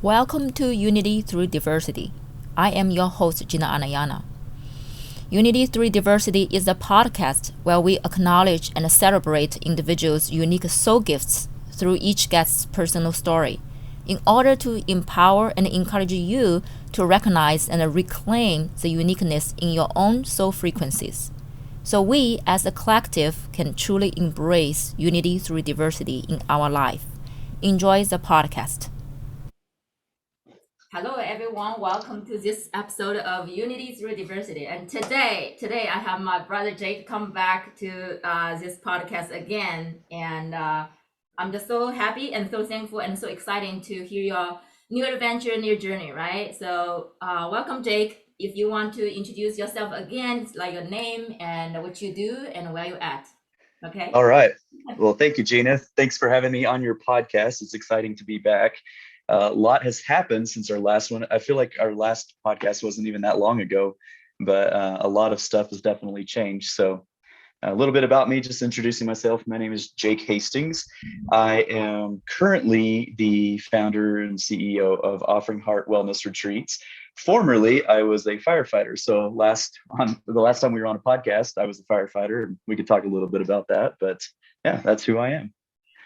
Welcome to Unity Through Diversity. I am your host, Gina Anayana. Unity Through Diversity is a podcast where we acknowledge and celebrate individuals' unique soul gifts through each guest's personal story in order to empower and encourage you to recognize and reclaim the uniqueness in your own soul frequencies. So we, as a collective, can truly embrace unity through diversity in our life. Enjoy the podcast. Hello, everyone. Welcome to this episode of Unity Through Diversity. And today I have my brother Jake come back to this podcast again. And I'm just so happy and so thankful and so exciting to hear your new adventure, new journey, right? So welcome, Jake. If you want to introduce yourself again, like your name and what you do and where you're at. Okay. All right. Well, thank you, Gina. Thanks for having me on your podcast. It's exciting to be back. A lot has happened since our last one. I feel like our last podcast wasn't even that long ago, but a lot of stuff has definitely changed. So a little bit about me, just introducing myself. My name is Jake Hastings. I am currently the founder and CEO of Offering Heart Wellness Retreats. Formerly, I was a firefighter. So the last time we were on a podcast, I was a firefighter. We could talk a little bit about that, but yeah, that's who I am.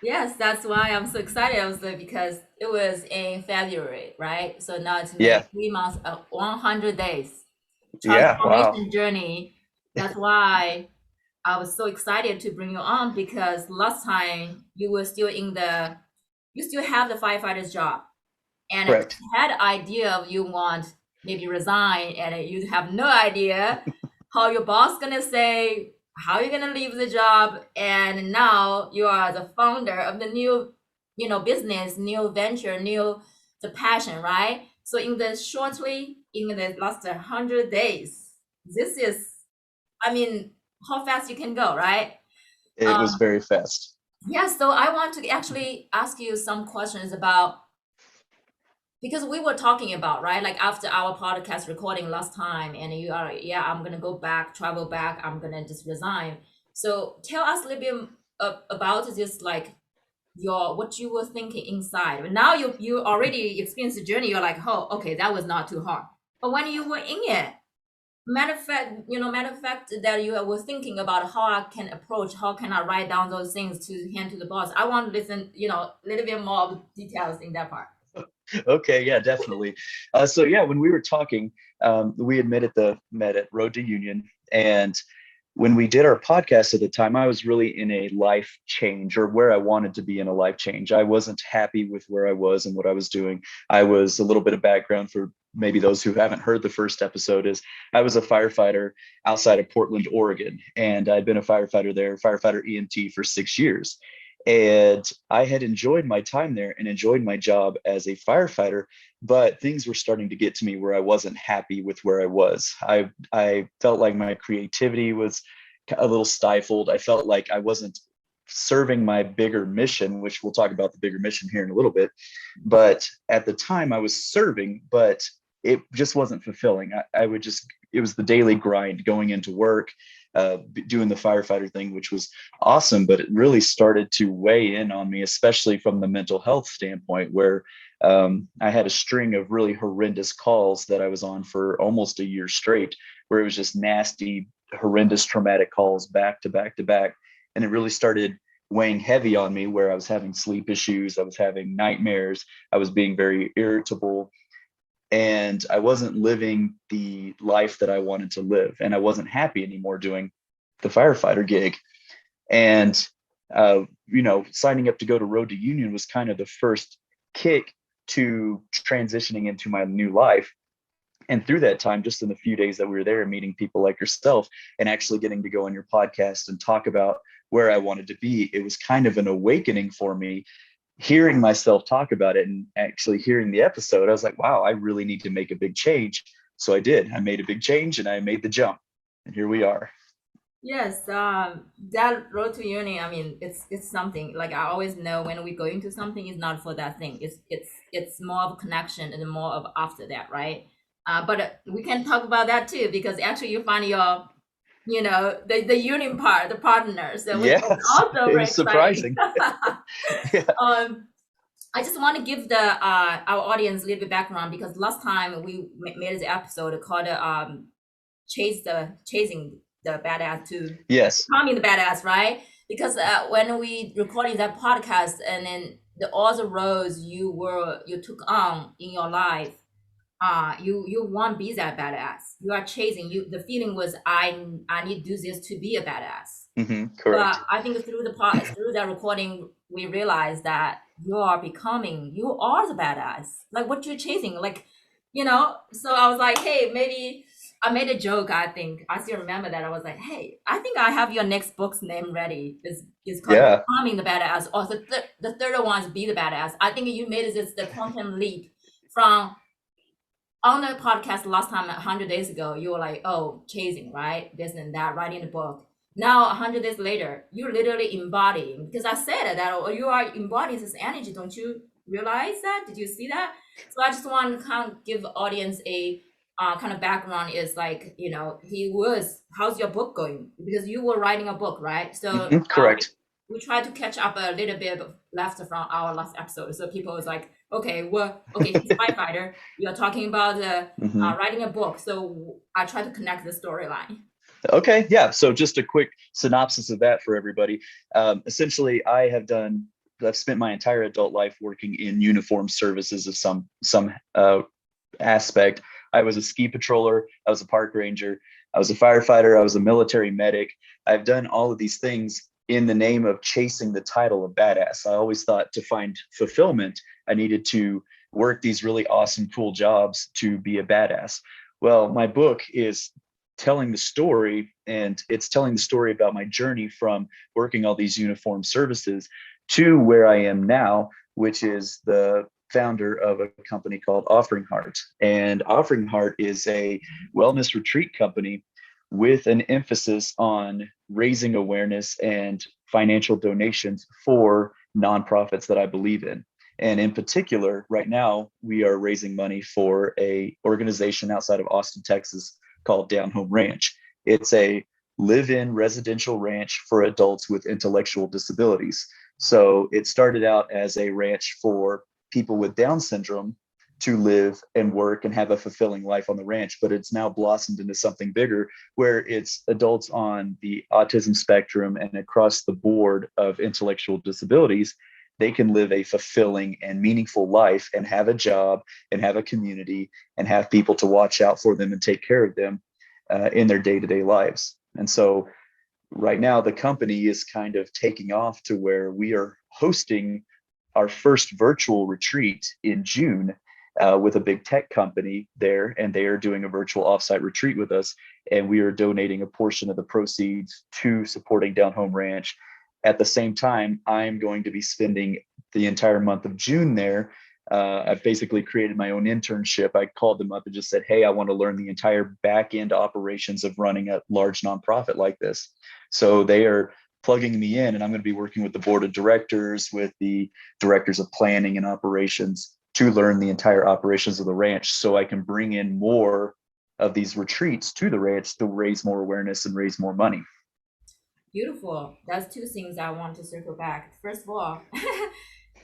Yes, that's why I'm so excited. I was because it was in February, right? So now it's been Yeah. 3 months, 100 days Yeah. Wow. transformation journey. That's why I was so excited to bring you on because last time you were still you still have the firefighter's job and Correct. had idea of you want maybe resign and you have no idea how your boss gonna say how you're gonna leave the job, and now you are the founder of the new business, new venture, new the passion, right? So in the last 100 days, this is, I mean, how fast you can go, right? It was very fast. Yeah, so I want to actually ask you some questions about, because we were talking about, right, like after our podcast recording last time, and you are, yeah, I'm gonna go back, travel back, I'm gonna just resign. So tell us a little bit about this, like your what you were thinking inside. But now you already experienced the journey, you're like, oh, okay, that was not too hard. But when you were in it, matter of fact that you were thinking about how I can approach, how can I write down those things to hand to the boss. I want to listen, a little bit more of details in that part. Okay, yeah, definitely. So yeah, when we were talking, we had met at Road to Union, and when we did our podcast at the time, I was really in a life change, or where I wanted to be in a life change. I wasn't happy with where I was and what I was doing. I was, a little bit of background for maybe those who haven't heard the first episode, is I was a firefighter outside of Portland, Oregon, and I'd been a firefighter there, firefighter EMT, for 6 years. And I had enjoyed my time there and enjoyed my job as a firefighter, but things were starting to get to me where I wasn't happy with where I was. I felt like my creativity was a little stifled. I felt like I wasn't serving my bigger mission, which we'll talk about the bigger mission here in a little bit. But at the time I was serving, but it just wasn't fulfilling. I would just, it was the daily grind going into work, doing the firefighter thing, which was awesome, but it really started to weigh in on me, especially from the mental health standpoint, where I had a string of really horrendous calls that I was on for almost a year straight, where it was just nasty, horrendous, traumatic calls back to back to back. And it really started weighing heavy on me, where I was having sleep issues, I was having nightmares, I was being very irritable, and I wasn't living the life that I wanted to live. And I wasn't happy anymore doing the firefighter gig. And, signing up to go to Road to Union was kind of the first kick to transitioning into my new life. And through that time, just in the few days that we were there, meeting people like yourself and actually getting to go on your podcast and talk about where I wanted to be, it was kind of an awakening for me. Hearing myself talk about it and actually hearing the episode, I was like, wow, I really need to make a big change. So I did. I made a big change and I made the jump. And here we are. Yes, that road to uni. I mean, it's something like I always know when we go into something, it's not for that thing. It's more of a connection and more of after that, right? But we can talk about that too because actually you find your, the uni part, the partners, which is Yes, also it very was exciting. surprising. Yeah. um, I just want to give the our audience a little bit background, because last time we made the episode called chasing the badass to Yes. becoming the badass, right? Because when we recorded that podcast, and then all the roles you took on in your life, you won't be that badass. You are chasing. The feeling was I need to do this to be a badass. But Correct. I think through that recording, we realized that you are the badass. Like what you're chasing, like, you know. So I was like, hey, maybe I made a joke. I think I still remember that. I was like, hey, I think I have your next book's name ready. It's called Yeah. Becoming the Badass, or the third one is Be the Badass. I think you made this the quantum leap from on the podcast last time 100 days ago. You were like, oh, chasing, right, this and that, writing the book. Now 100 days later, you're literally embodying, because I said that, oh, you are embodying this energy. Don't you realize that? Did you see that? So I just want to kind of give the audience a kind of background. Is like, how's your book going? Because you were writing a book, right? So Correct. we tried to catch up a little bit left from our last episode. So people was like, okay, well, okay, he's a firefighter. You're talking about writing a book. So I try to connect the storyline. Okay, yeah. So just a quick synopsis of that for everybody. Essentially, I've spent my entire adult life working in uniform services of some aspect. I was a ski patroller, I was a park ranger, I was a firefighter, I was a military medic. I've done all of these things in the name of chasing the title of badass. I always thought to find fulfillment, I needed to work these really awesome, cool jobs to be a badass. Well, my book is telling the story, and it's telling the story about my journey from working all these uniform services to where I am now, which is the founder of a company called Offering Heart. And Offering Heart is a wellness retreat company with an emphasis on raising awareness and financial donations for nonprofits that I believe in. And in particular, right now, we are raising money for a organization outside of Austin, Texas, called Down Home Ranch. It's a live-in residential ranch for adults with intellectual disabilities. So it started out as a ranch for people with Down syndrome to live and work and have a fulfilling life on the ranch, but it's now blossomed into something bigger where it's adults on the autism spectrum and across the board of intellectual disabilities. They can live a fulfilling and meaningful life and have a job and have a community and have people to watch out for them and take care of them in their day-to-day lives. And so right now the company is kind of taking off to where we are hosting our first virtual retreat in June with a big tech company there, and they are doing a virtual offsite retreat with us, and we are donating a portion of the proceeds to supporting Down Home Ranch. At the same time, I'm going to be spending the entire month of June there. I've basically created my own internship. I called them up and just said, hey, I want to learn the entire back end operations of running a large nonprofit like this. So they are plugging me in, and I'm going to be working with the board of directors, with the directors of planning and operations to learn the entire operations of the ranch, so I can bring in more of these retreats to the ranch to raise more awareness and raise more money. Beautiful. That's two things I want to circle back. First of all,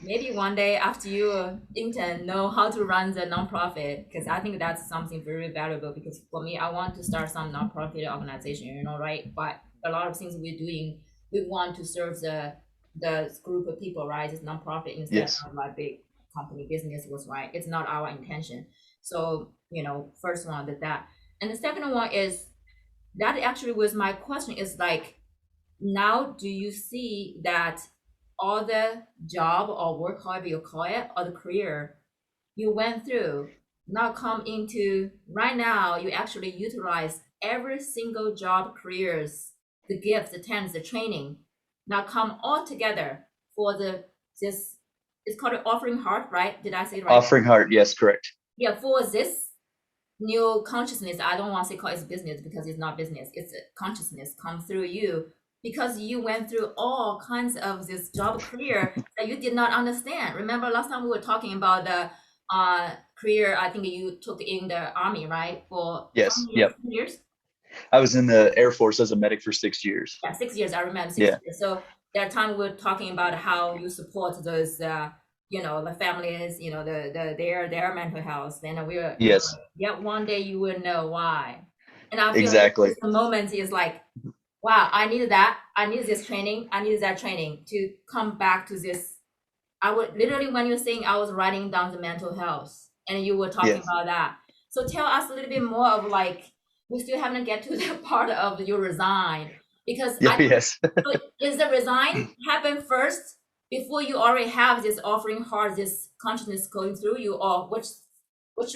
maybe one day after you intern know how to run the nonprofit, because I think that's something very valuable. Because for me, I want to start some nonprofit organization, right? But a lot of things we're doing, we want to serve the group of people, right? It's nonprofit instead Yes. of like big company business was, right. It's not our intention. So first one that, and the second one is that actually was my question. Is like, now do you see that all the job or work, however you call it, or the career you went through, now come into right now, you actually utilize every single job, careers, the gifts, the talents, the training, now come all together for this, it's called Offering Heart, right? Did I say it right? Offering Heart, yes, correct. Yeah, for this new consciousness. I don't want to say call it business, because it's not business, it's a consciousness come through you, because you went through all kinds of this job career that you did not understand. Remember last time we were talking about the career, I think you took in the army, right? For how Yes. many years? Yep. 10 years? I was in the Air Force as a medic for 6 years. Yeah, 6 years. I remember six Yeah. years. So that time we're talking about how you support those the families, their mental health. And we were, Yes, yeah, one day you will know why. And I feel exactly. this moment is like, wow, I needed that. I needed this training. I needed that training to come back to this. I would literally, when you're saying, I was writing down the mental health and you were talking Yes. about that. So tell us a little bit more of like, we still haven't get to the part of your resign, because Yeah, I think, yes. so is the resign happen first before you already have this offering heart, this consciousness going through you, or which one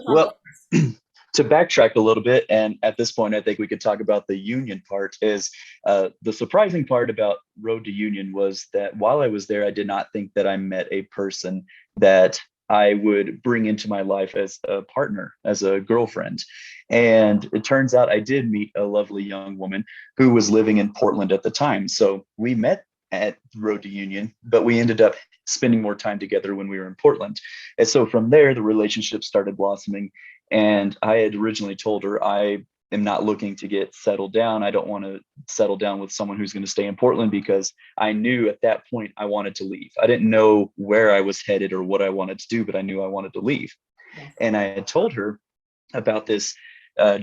Well, comes? to backtrack a little bit, and at this point, I think we could talk about the union part. Is the surprising part about Road to Union was that while I was there, I did not think that I met a person that I would bring into my life as a partner, as a girlfriend. And it turns out I did meet a lovely young woman who was living in Portland at the time. So we met at Road to Union, but we ended up spending more time together when we were in Portland. And so from there, the relationship started blossoming. And I had originally told her, I am not looking to get settled down. I don't want to settle down with someone who's going to stay in Portland, because I knew at that point I wanted to leave. I didn't know where I was headed or what I wanted to do, but I knew I wanted to leave. Yes. And I had told her about this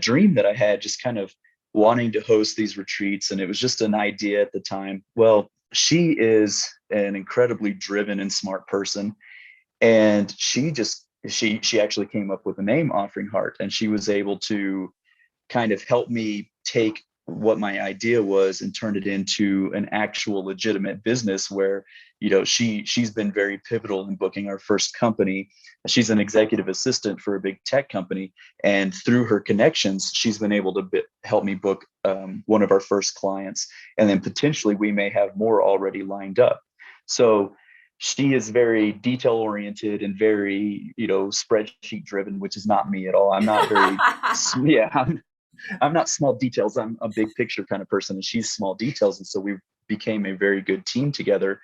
dream that I had, just kind of wanting to host these retreats. And it was just an idea at the time. Well, she is an incredibly driven and smart person, and she actually came up with the name Offering Heart, and she was able to kind of help me take what my idea was and turn it into an actual legitimate business where, she's been very pivotal in booking our first company. She's an executive assistant for a big tech company, and through her connections she's been able to help me book one of our first clients, and then potentially we may have more already lined up. So she is very detail oriented and very, spreadsheet driven, which is not me at all. I'm not very, yeah, I'm not small details. I'm a big picture kind of person, and she's small details. And so we became a very good team together.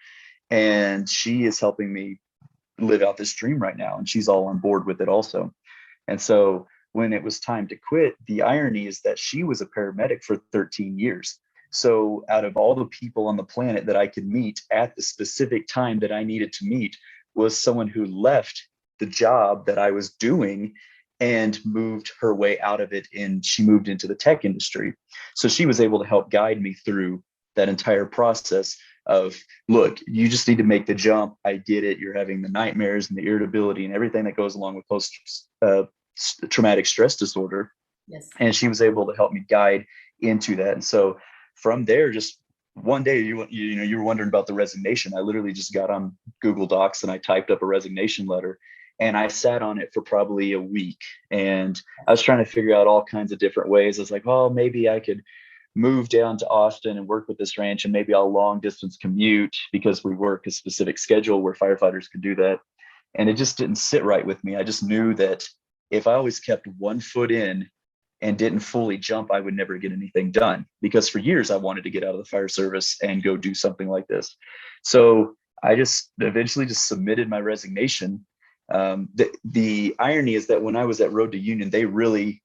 And she is helping me live out this dream right now. And she's all on board with it also. And so when it was time to quit, the irony is that she was a paramedic for 13 years. So out of all the people on the planet that I could meet at the specific time that I needed to meet, was someone who left the job that I was doing and moved her way out of it, and she moved into the tech industry. So she was able to help guide me through that entire process of, look, you just need to make the jump. I get it. You're having the nightmares and the irritability and everything that goes along with post traumatic stress disorder. Yes. And she was able to help me guide into that. And so from there, just one day, you were wondering about the resignation. I literally just got on Google Docs and I typed up a resignation letter, and I sat on it for probably a week. And I was trying to figure out all kinds of different ways. I was like, well, maybe I could move down to Austin and work with this ranch, and maybe I'll long distance commute because we work a specific schedule where firefighters could do that. And it just didn't sit right with me. I just knew that if I always kept one foot in and didn't fully jump, I would never get anything done, because for years I wanted to get out of the fire service and go do something like this. So I just eventually just submitted my resignation. The irony is that when I was at Road to Union, they really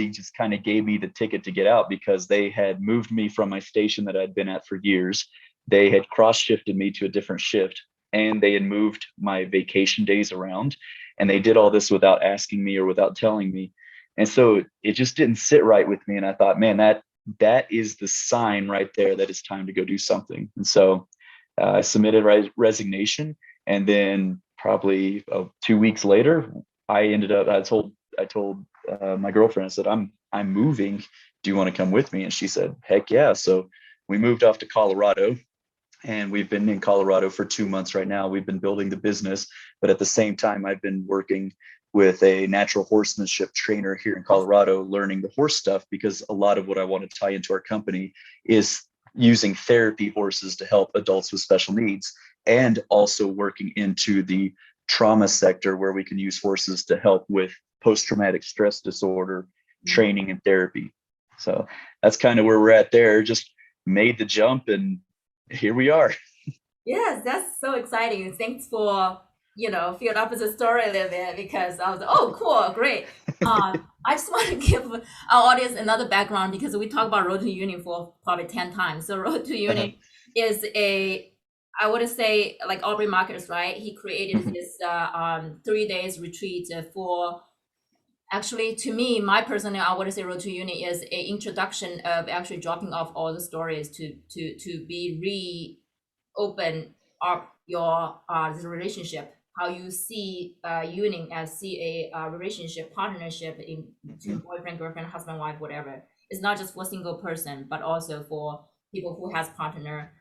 just kind of gave me the ticket to get out, because they had moved me from my station that I'd been at for years. They had cross shifted me to a different shift, and they had moved my vacation days around. And they did all this without asking me or without telling me. And so it just didn't sit right with me. And I thought, man, that is the sign right there that it's time to go do something. And so I submitted resignation. And then probably 2 weeks later, I told my girlfriend, I said, I'm moving. Do you want to come with me? And she said, heck yeah. So we moved off to Colorado, and we've been in Colorado for 2 months right now. We've been building the business, but at the same time, I've been working with a natural horsemanship trainer here in Colorado, learning the horse stuff, because a lot of what I want to tie into our company is using therapy horses to help adults with special needs, and also working into the trauma sector where we can use horses to help with post-traumatic stress disorder training and therapy. So that's kind of where we're at there. Just made the jump, and here we are. Yes, that's so exciting. Thanks for, filled up the story a little bit, because I was, oh, cool, great. I just want to give our audience another background, because we talk about Road to Union for probably 10 times. So Road to Union is a I would say like Aubrey Marcus, right? He created Mhm. this 3 days retreat for actually, to me, my personal, I would say Road to Uni is a introduction of actually dropping off all the stories to be open up your this relationship, how you see union as see a relationship partnership in to Mhm. boyfriend girlfriend husband wife whatever. It's not just for single person but also for people who has partner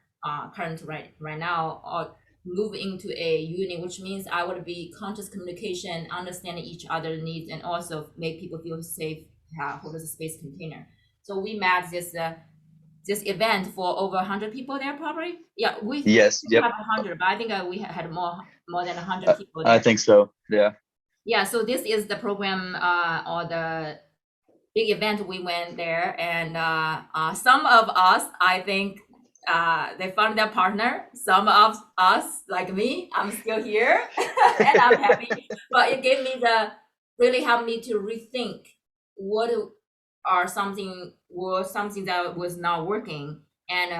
current right now or move into a union, which means I would be conscious communication, understanding each other's needs, and also make people feel safe, hold as a space container. So we met this event for over 100 people there probably. Yeah, we Yes. didn't Yep. have 100, but I think we had more than 100 I, people I there. think so. Yeah. Yeah, so this is the program or the big event we went there, and some of us I think they found their partner. Some of us like me, I'm still here and I'm happy, but it gave me the really helped me to rethink what are something that was not working, and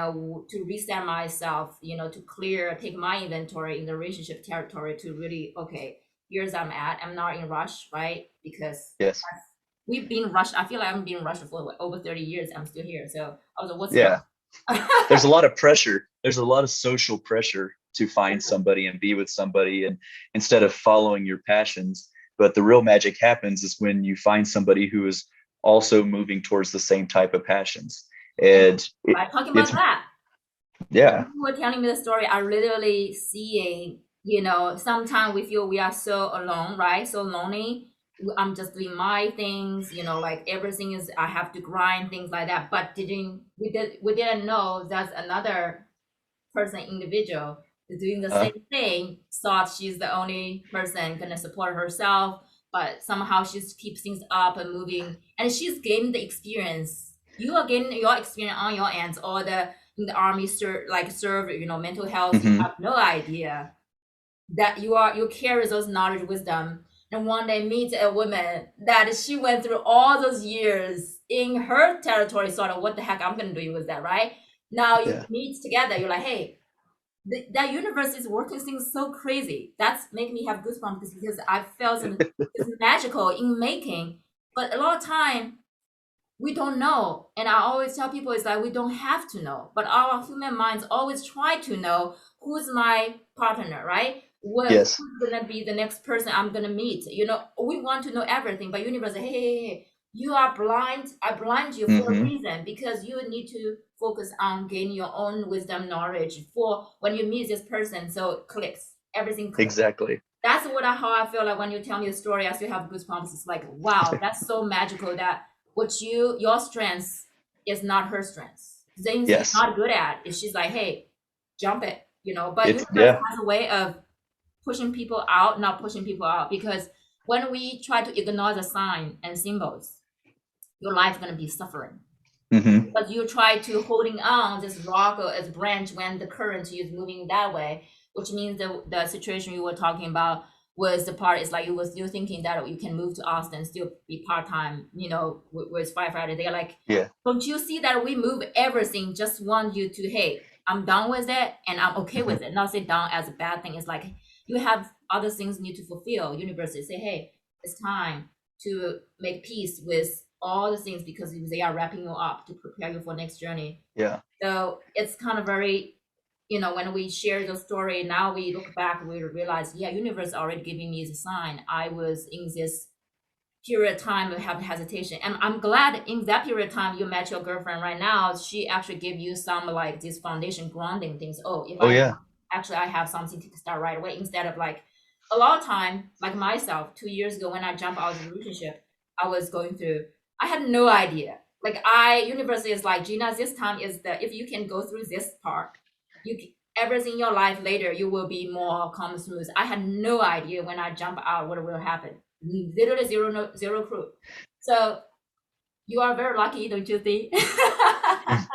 to reset myself, to take my inventory in the relationship territory to really, okay, here's I'm at, I'm not in rush, right? Because Yes. we've been rushed. I feel like I'm being rushed for over 30 years. I'm still here. So I was like, what's Yeah. wrong? There's a lot of pressure. There's a lot of social pressure to find somebody and be with somebody, and instead of following your passions. But the real magic happens is when you find somebody who is also moving towards the same type of passions. And And by talking about it's, that, when yeah, you were telling me the story, I literally seeing, sometimes we feel we are so alone, right? So lonely. I'm just doing my things, like everything is I have to grind things like that. But we didn't know that's another person individual is doing the uh, same thing, thought she's the only person gonna support herself, but somehow she keeps things up and moving, and she's gained the experience. You are gaining your experience on your ends, or the in the army serve, mental health. You mhm, have no idea that you carry those knowledge, wisdom, and one day meet a woman that she went through all those years in her territory, sort of what the heck I'm gonna do with that, right? Now you yeah, meet together, you're like, hey, that universe is working things so crazy. That's making me have goosebumps because I felt it's magical in making. But a lot of time we don't know, and I always tell people it's like we don't have to know, but our human minds always try to know who's my partner, right? yes, Who's gonna be the next person I'm gonna meet? We want to know everything, but universe, hey, you are blind. I blind you for a hmm, reason because you need to focus on gaining your own wisdom knowledge for when you meet this person. So it clicks, everything clicks. exactly. That's how I feel like when you tell me a story, I still have goosebumps. It's like, wow, that's so magical that your strength is not her strength. Things you're Yes, not good at, is she's like, hey, jump it, But it's universe yeah, has a way of pushing people out, not pushing people out, because when we try to ignore the sign and symbols, your life's gonna be suffering hmm, because you try to holding on this rock or as branch when the current is moving that way, which means the situation you were talking about was the part is like you were still thinking that you can move to Austin, still be part-time, with firefighter. They're like, yeah, don't you see that we move everything? Just want you to, hey, I'm done with it and I'm okay hmm, with it. Not say done as a bad thing. It's like you have other things you need to fulfill. University say, hey, it's time to make peace with all the things because they are wrapping you up to prepare you for next journey. yeah, So it's kind of very, when we share the story, now we look back, we realize, yeah, universe already giving me the sign. I was in this period of time of having hesitation. And I'm glad in that period of time you met your girlfriend right now. She actually gave you some like this foundation grounding things. Oh, if oh I yeah, actually I have something to start right away instead of like a lot of time, like myself, 2 years ago when I jumped out of the relationship, I was going through, I had no idea. Like university is like, Gina, this time is if you can go through this part, everything in your life later, you will be more calm and smooth. I had no idea when I jump out what will happen. Literally zero, no, zero clue. So you are very lucky, don't you think?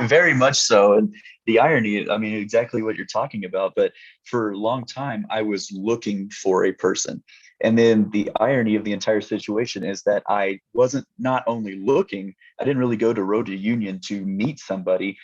very much so. And the irony, I mean, exactly what you're talking about. But for a long time, I was looking for a person. And then the irony of the entire situation is that I wasn't not only looking, I didn't really go to Road to Union to meet somebody.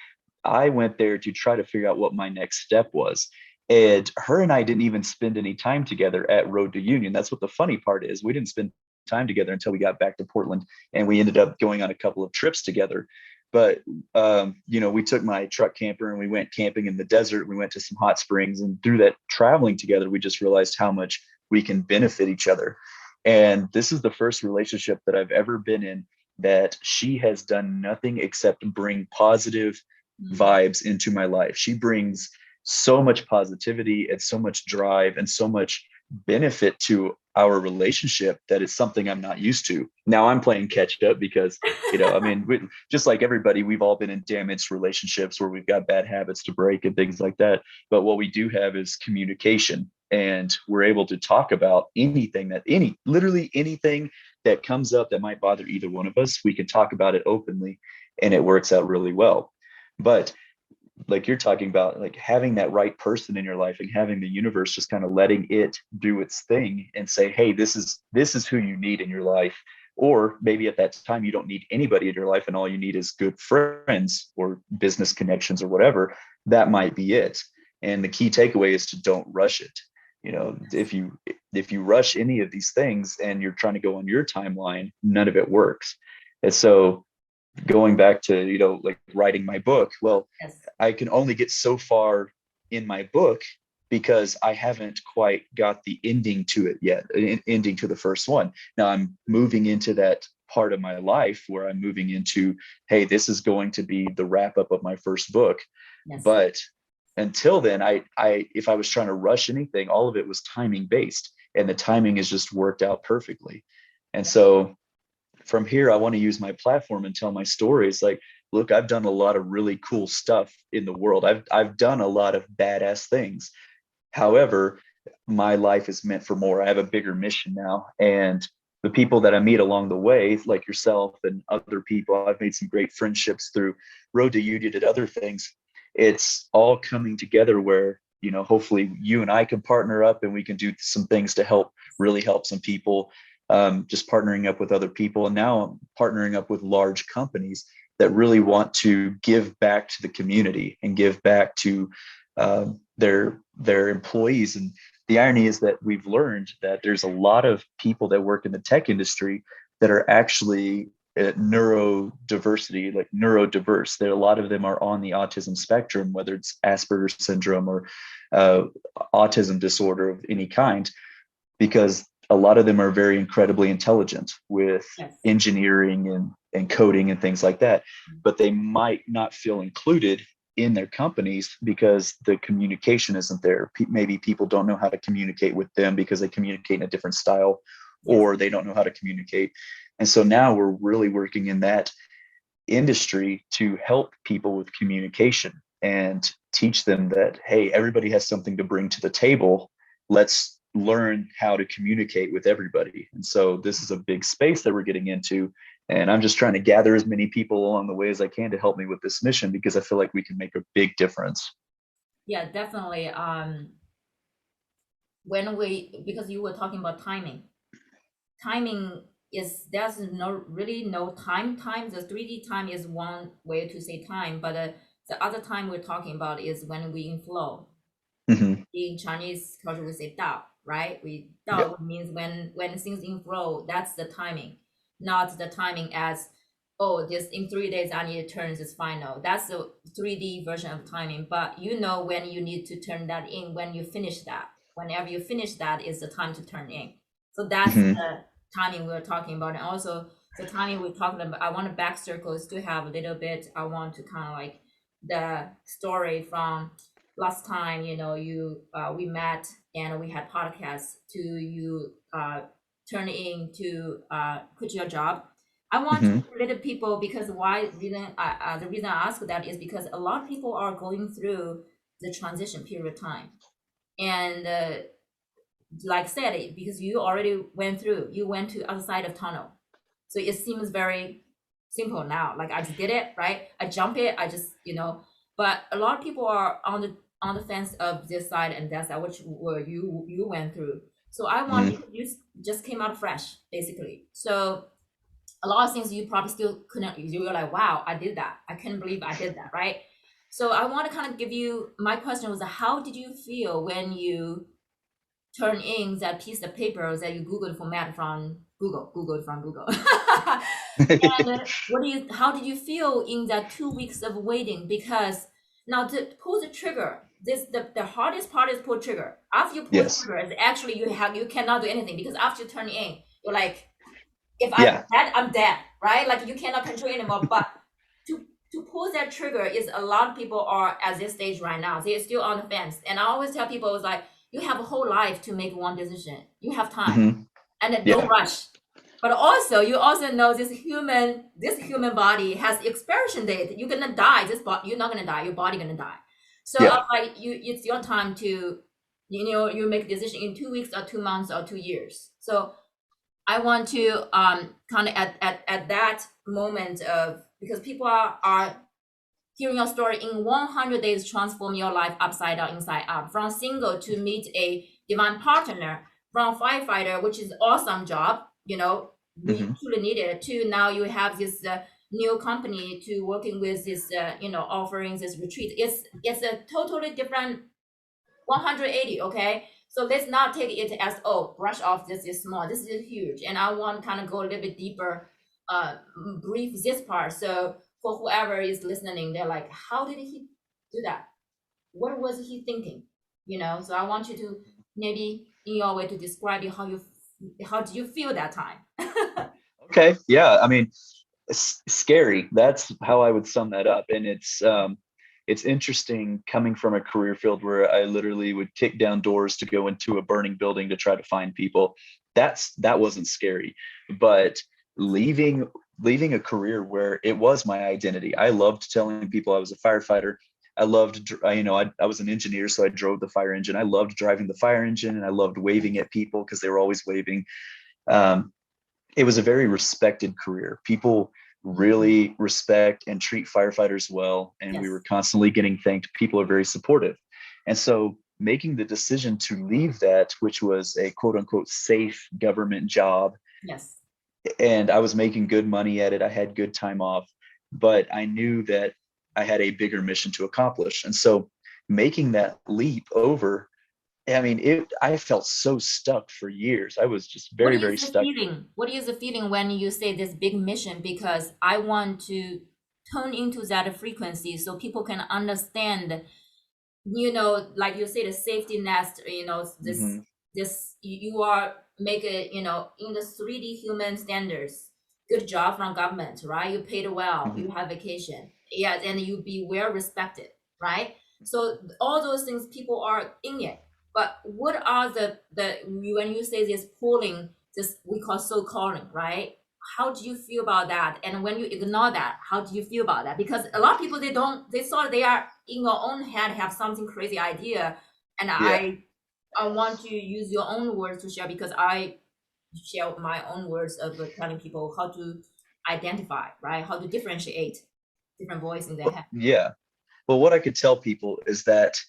I went there to try to figure out what my next step was. And her and I didn't even spend any time together at Road to Union. That's what the funny part is. We didn't spend time together until we got back to Portland, and we ended up going on a couple of trips together. But we took my truck camper and we went camping in the desert. We went to some hot springs, and through that traveling together, we just realized how much we can benefit each other. And this is the first relationship that I've ever been in that she has done nothing except bring positive Mm. vibes into my life. She brings so much positivity and so much drive and so much benefit to our relationship that it's something I'm not used to. Now I'm playing catch up because, I mean, just like everybody, we've all been in damaged relationships where we've got bad habits to break and things like that. But what we do have is communication, and we're able to talk about literally anything that comes up that might bother either one of us. We can talk about it openly, and it works out really well. But like you're talking about, like having that right person in your life and having the universe just kind of letting it do its thing and say, hey, this is who you need in your life. Or maybe at that time you don't need anybody in your life and all you need is good friends or business connections or whatever. That might be it. And the key takeaway is to don't rush it. If you rush any of these things and you're trying to go on your timeline, none of it works. And so going back to like writing my book, well, Yes. I can only get so far in my book because I haven't quite got the ending to it yet, ending to the first one. Now I'm moving into that part of my life where I'm moving into, hey, this is going to be the wrap up of my first book. Yes. But until then, if I was trying to rush anything, all of it was timing based, and the timing has just worked out perfectly. And so from here, I want to use my platform and tell my stories. Like, look, I've done a lot of really cool stuff in the world. I've done a lot of badass things. However, my life is meant for more. I have a bigger mission now. And the people that I meet along the way, like yourself and other people, I've made some great friendships through Road to Union and other things. It's all coming together where, hopefully you and I can partner up and we can do some things to really help some people, just partnering up with other people. And now I'm partnering up with large companies that really want to give back to the community and give back to their employees. And the irony is that we've learned that there's a lot of people that work in the tech industry that are actually neurodiversity, like neurodiverse. There, a lot of them are on the autism spectrum, whether it's Asperger's syndrome or uh, autism disorder of any kind, because a lot of them are very incredibly intelligent with Yes. engineering and coding and things like that, but they might not feel included in their companies because the communication isn't there. Maybe people don't know how to communicate with them because they communicate in a different style, Yes. or they don't know how to communicate. And so now we're really working in that industry to help people with communication and teach them that, hey, everybody has something to bring to the table. Let's learn how to communicate with everybody. And so this is a big space that we're getting into. And I'm just trying to gather as many people along the way as I can to help me with this mission, because I feel like we can make a big difference. Yeah, definitely. When we, because you were talking about timing is, there's no time. The 3D time is one way to say time, but the other time we're talking about is when we in flow. Mm-hmm. In Chinese culture, we say Dao, right? We Yep. Dao means when things in flow, that's the timing, not the timing as, oh, this in 3 days I need to turn this final. That's the 3D version of timing. But when you need to turn that in when you finish that. Whenever you finish that is the time to turn in. So that's Mm-hmm. the timing we're talking about. And also the timing we're talking about, I want to back circles to have a little bit. I want to kind of like the story from last time, you we met and we had podcasts to you turn in to quit your job. I want to Mm-hmm. let people, because the reason I ask that is because a lot of people are going through the transition period of time, and like I said, because you already you went to other side of tunnel, so it seems very simple now. Like I just did it, right? I jump it. I just But a lot of people are on the fence of this side and that side, which were you went through. So I want, Mm-hmm. because you just came out fresh, basically. So a lot of things you probably still couldn't. You were like, wow, I did that. I couldn't believe I did that, right? So I want to kind of give you, my question was, how did you feel when you turn in that piece of paper that you Googled format from Googled from Google? And how did you feel in that 2 weeks of waiting? Because now to pull the trigger, the hardest part is pull trigger. After you pull the Yes. trigger, it's actually you cannot do anything, because after you turn in, you're like, if I'm Yeah. dead, I'm dead, right? Like you cannot control anymore. But to pull that trigger is, a lot of people are at this stage right now. They're still on the fence. And I always tell people, it's like, you have a whole life to make one decision. You have time, Hmm. and then don't Yeah. rush. But also, you also know this human body has expiration date. You're gonna die. You're not gonna die. Your body gonna die. So Yeah. like it's your time to, you make a decision in 2 weeks or 2 months or 2 years. So I want to kind of at that moment of, because people are hearing your story in 100 days, transform your life upside down, inside out, from single to meet a divine partner, from firefighter, which is awesome job, we Hmm. truly need it, to now you have this new company, to working with this, offering this retreat. It's a totally different 180. Okay, so let's not take it as, oh, brush off, this is small, this is huge. And I want to kind of go a little bit deeper, uh brief this part. So for whoever is listening, they're like, how did he do that? What was he thinking? So I want you to, maybe in your way, to describe how how do you feel that time? Okay. Yeah. I mean, scary. That's how I would sum that up. And it's interesting coming from a career field where I literally would kick down doors to go into a burning building to try to find people. That wasn't scary, but leaving leaving a career where it was my identity. I loved telling people I was a firefighter. I loved, I was an engineer, so I drove the fire engine. I loved driving the fire engine, and I loved waving at people because they were always waving. Um, it was a very respected career. People really respect and treat firefighters well, and we were Yes. constantly getting thanked. People are very supportive. And so making the decision to leave that, which was a quote unquote safe government job, Yes. and I was making good money at it, I had good time off, but I knew that I had a bigger mission to accomplish. And so making that leap over, I mean, I felt so stuck for years. I was just What very, very is the stuck. feeling? What is the feeling when you say this big mission? Because I want to tune into that frequency so people can understand, like you say, the safety nest, this Hmm. you are make it, in the 3D human standards. Good job from government, right? You paid well, Hmm. you have vacation. Yeah, and you be well respected, right? So all those things, people are in it. But what are the when you say this pulling, this we call soul calling, right? How do you feel about that? And when you ignore that, how do you feel about that? Because a lot of people, they thought they are in your own head, have something crazy idea. And Yeah. I want to use your own words to share, because I share my own words of telling people how to identify, right? How to differentiate different voice in their head. Yeah. Well, what I could tell people is that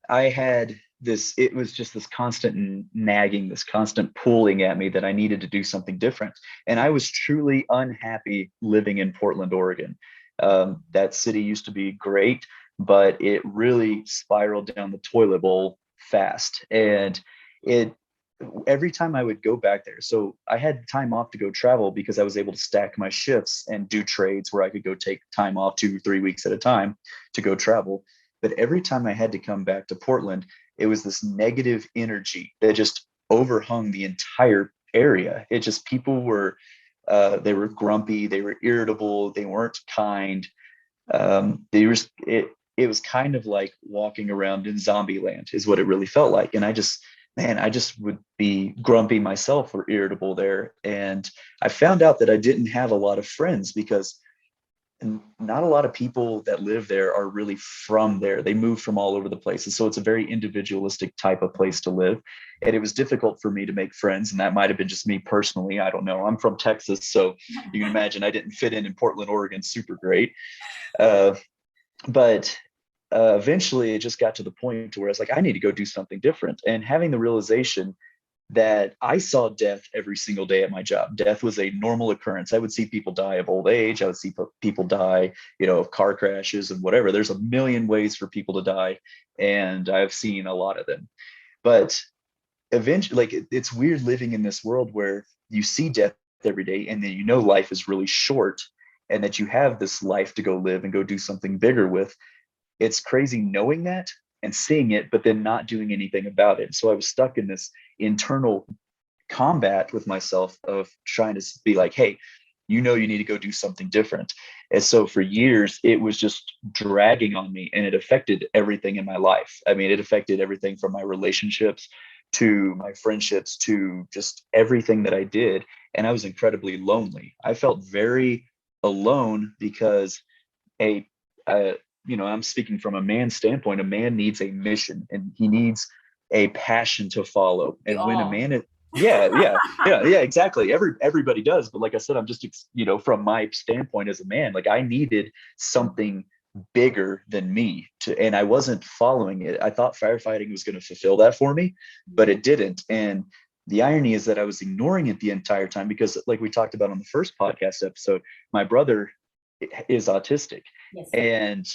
I had this, it was just this constant nagging, this constant pulling at me that I needed to do something different. And I was truly unhappy living in Portland, Oregon. That city used to be great, but it really spiraled down the toilet bowl fast. And it, every time I would go back there, so I had time off to go travel because I was able to stack my shifts and do trades where I could go take time off 2 3 weeks at a time to go travel. But every time I had to come back to Portland, it was this negative energy that just overhung the entire area. It just, people were, they were grumpy, they were irritable, they weren't kind. They were, it was kind of like walking around in zombie land is what it really felt like. And I just, man, I just would be grumpy myself or irritable there. And I found out that I didn't have a lot of friends because not a lot of people that live there are really from there. They move from all over the place. And so it's a very individualistic type of place to live. And it was difficult for me to make friends. And that might have been just me personally. I don't know. I'm from Texas. So you can imagine I didn't fit in Portland, Oregon super great. Uh, but eventually it just got to the point where I was like, I need to go do something different. And having the realization that I saw death every single day at my job. Death was a normal occurrence. I would see people die of old age. I would see people die, of car crashes and whatever. There's a million ways for people to die, and I've seen a lot of them. But eventually, like it's weird living in this world where you see death every day, and then life is really short, and that you have this life to go live and go do something bigger with. It's crazy knowing that and seeing it, but then not doing anything about it. So I was stuck in this internal combat with myself of trying to be like, hey, you need to go do something different. And so for years, it was just dragging on me, and it affected everything in my life. I mean, it affected everything from my relationships to my friendships to just everything that I did. And I was incredibly lonely. I felt very alone because a I'm speaking from a man's standpoint. A man needs a mission, and he needs a passion to follow. We And when a all. man is, yeah, exactly. Everybody does. But like I said, I'm just, from my standpoint as a man, like I needed something bigger than me and I wasn't following it. I thought firefighting was going to fulfill that for me, but it didn't. And the irony is that I was ignoring it the entire time because, like we talked about on the first podcast episode, my brother is autistic. Yes. And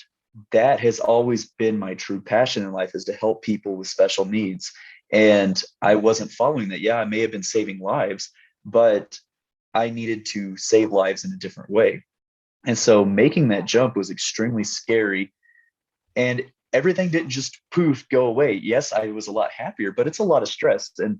that has always been my true passion in life, is to help people with special needs. And I wasn't following that. Yeah, I may have been saving lives, but I needed to save lives in a different way. And so making that jump was extremely scary. And everything didn't just poof go away. Yes, I was a lot happier, but it's a lot of stress. And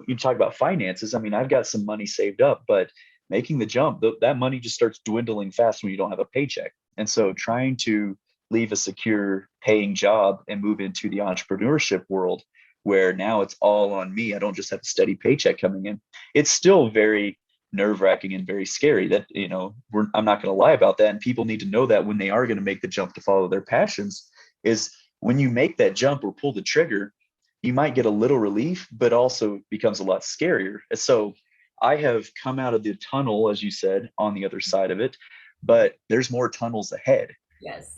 you talk about finances. I mean, I've got some money saved up, but making the jump, that money just starts dwindling fast when you don't have a paycheck. And so trying to leave a secure paying job and move into the entrepreneurship world, where now it's all on me. I don't just have a steady paycheck coming in. It's still very nerve wracking and very scary. That, I'm not going to lie about that. And people need to know that when they are going to make the jump to follow their passions, is when you make that jump or pull the trigger, you might get a little relief, but also becomes a lot scarier. And so I have come out of the tunnel, as you said, on the other side of it, but there's more tunnels ahead. Yes.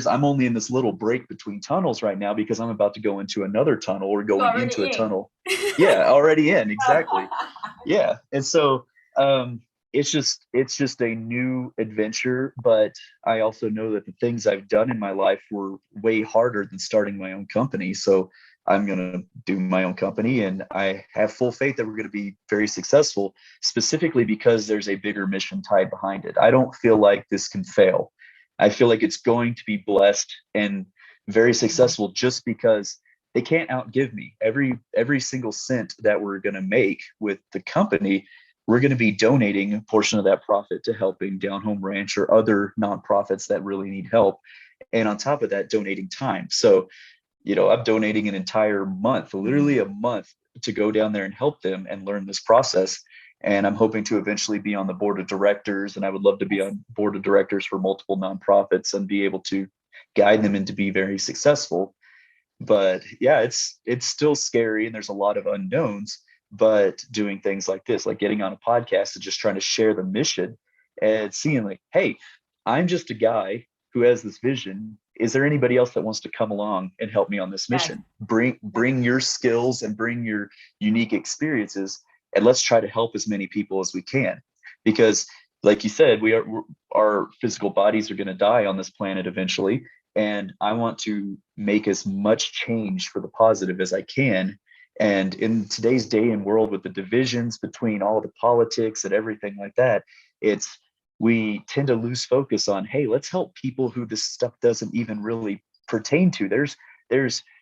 I'm only in this little break between tunnels right now because I'm about to go into another tunnel, or You're going into a already in. tunnel. Yeah, already in, exactly. Yeah. And so it's just a new adventure, but I also know that the things I've done in my life were way harder than starting my own company. So I'm going to do my own company, and I have full faith that we're going to be very successful, specifically because there's a bigger mission tied behind it. I don't feel like this can fail. I feel like it's going to be blessed and very successful, just because they can't outgive me. Every single cent that we're going to make with the company, we're going to be donating a portion of that profit to helping Down Home Ranch or other nonprofits that really need help. And on top of that, donating time. So, I'm donating an entire month, literally a month, to go down there and help them and learn this process. And I'm hoping to eventually be on the board of directors. And I would love to be on board of directors for multiple nonprofits and be able to guide them and to be very successful. But yeah, it's still scary, and there's a lot of unknowns. But doing things like this, like getting on a podcast and just trying to share the mission, and seeing like, hey, I'm just a guy who has this vision. Is there anybody else that wants to come along and help me on this Yes. mission? Bring your skills and bring your unique experiences, and let's try to help as many people as we can. Because like you said, our physical bodies are going to die on this planet eventually, and I want to make as much change for the positive as I can. And in today's day and world, with the divisions between all the politics and everything like that, we tend to lose focus on, hey, let's help people who this stuff doesn't even really pertain to. There's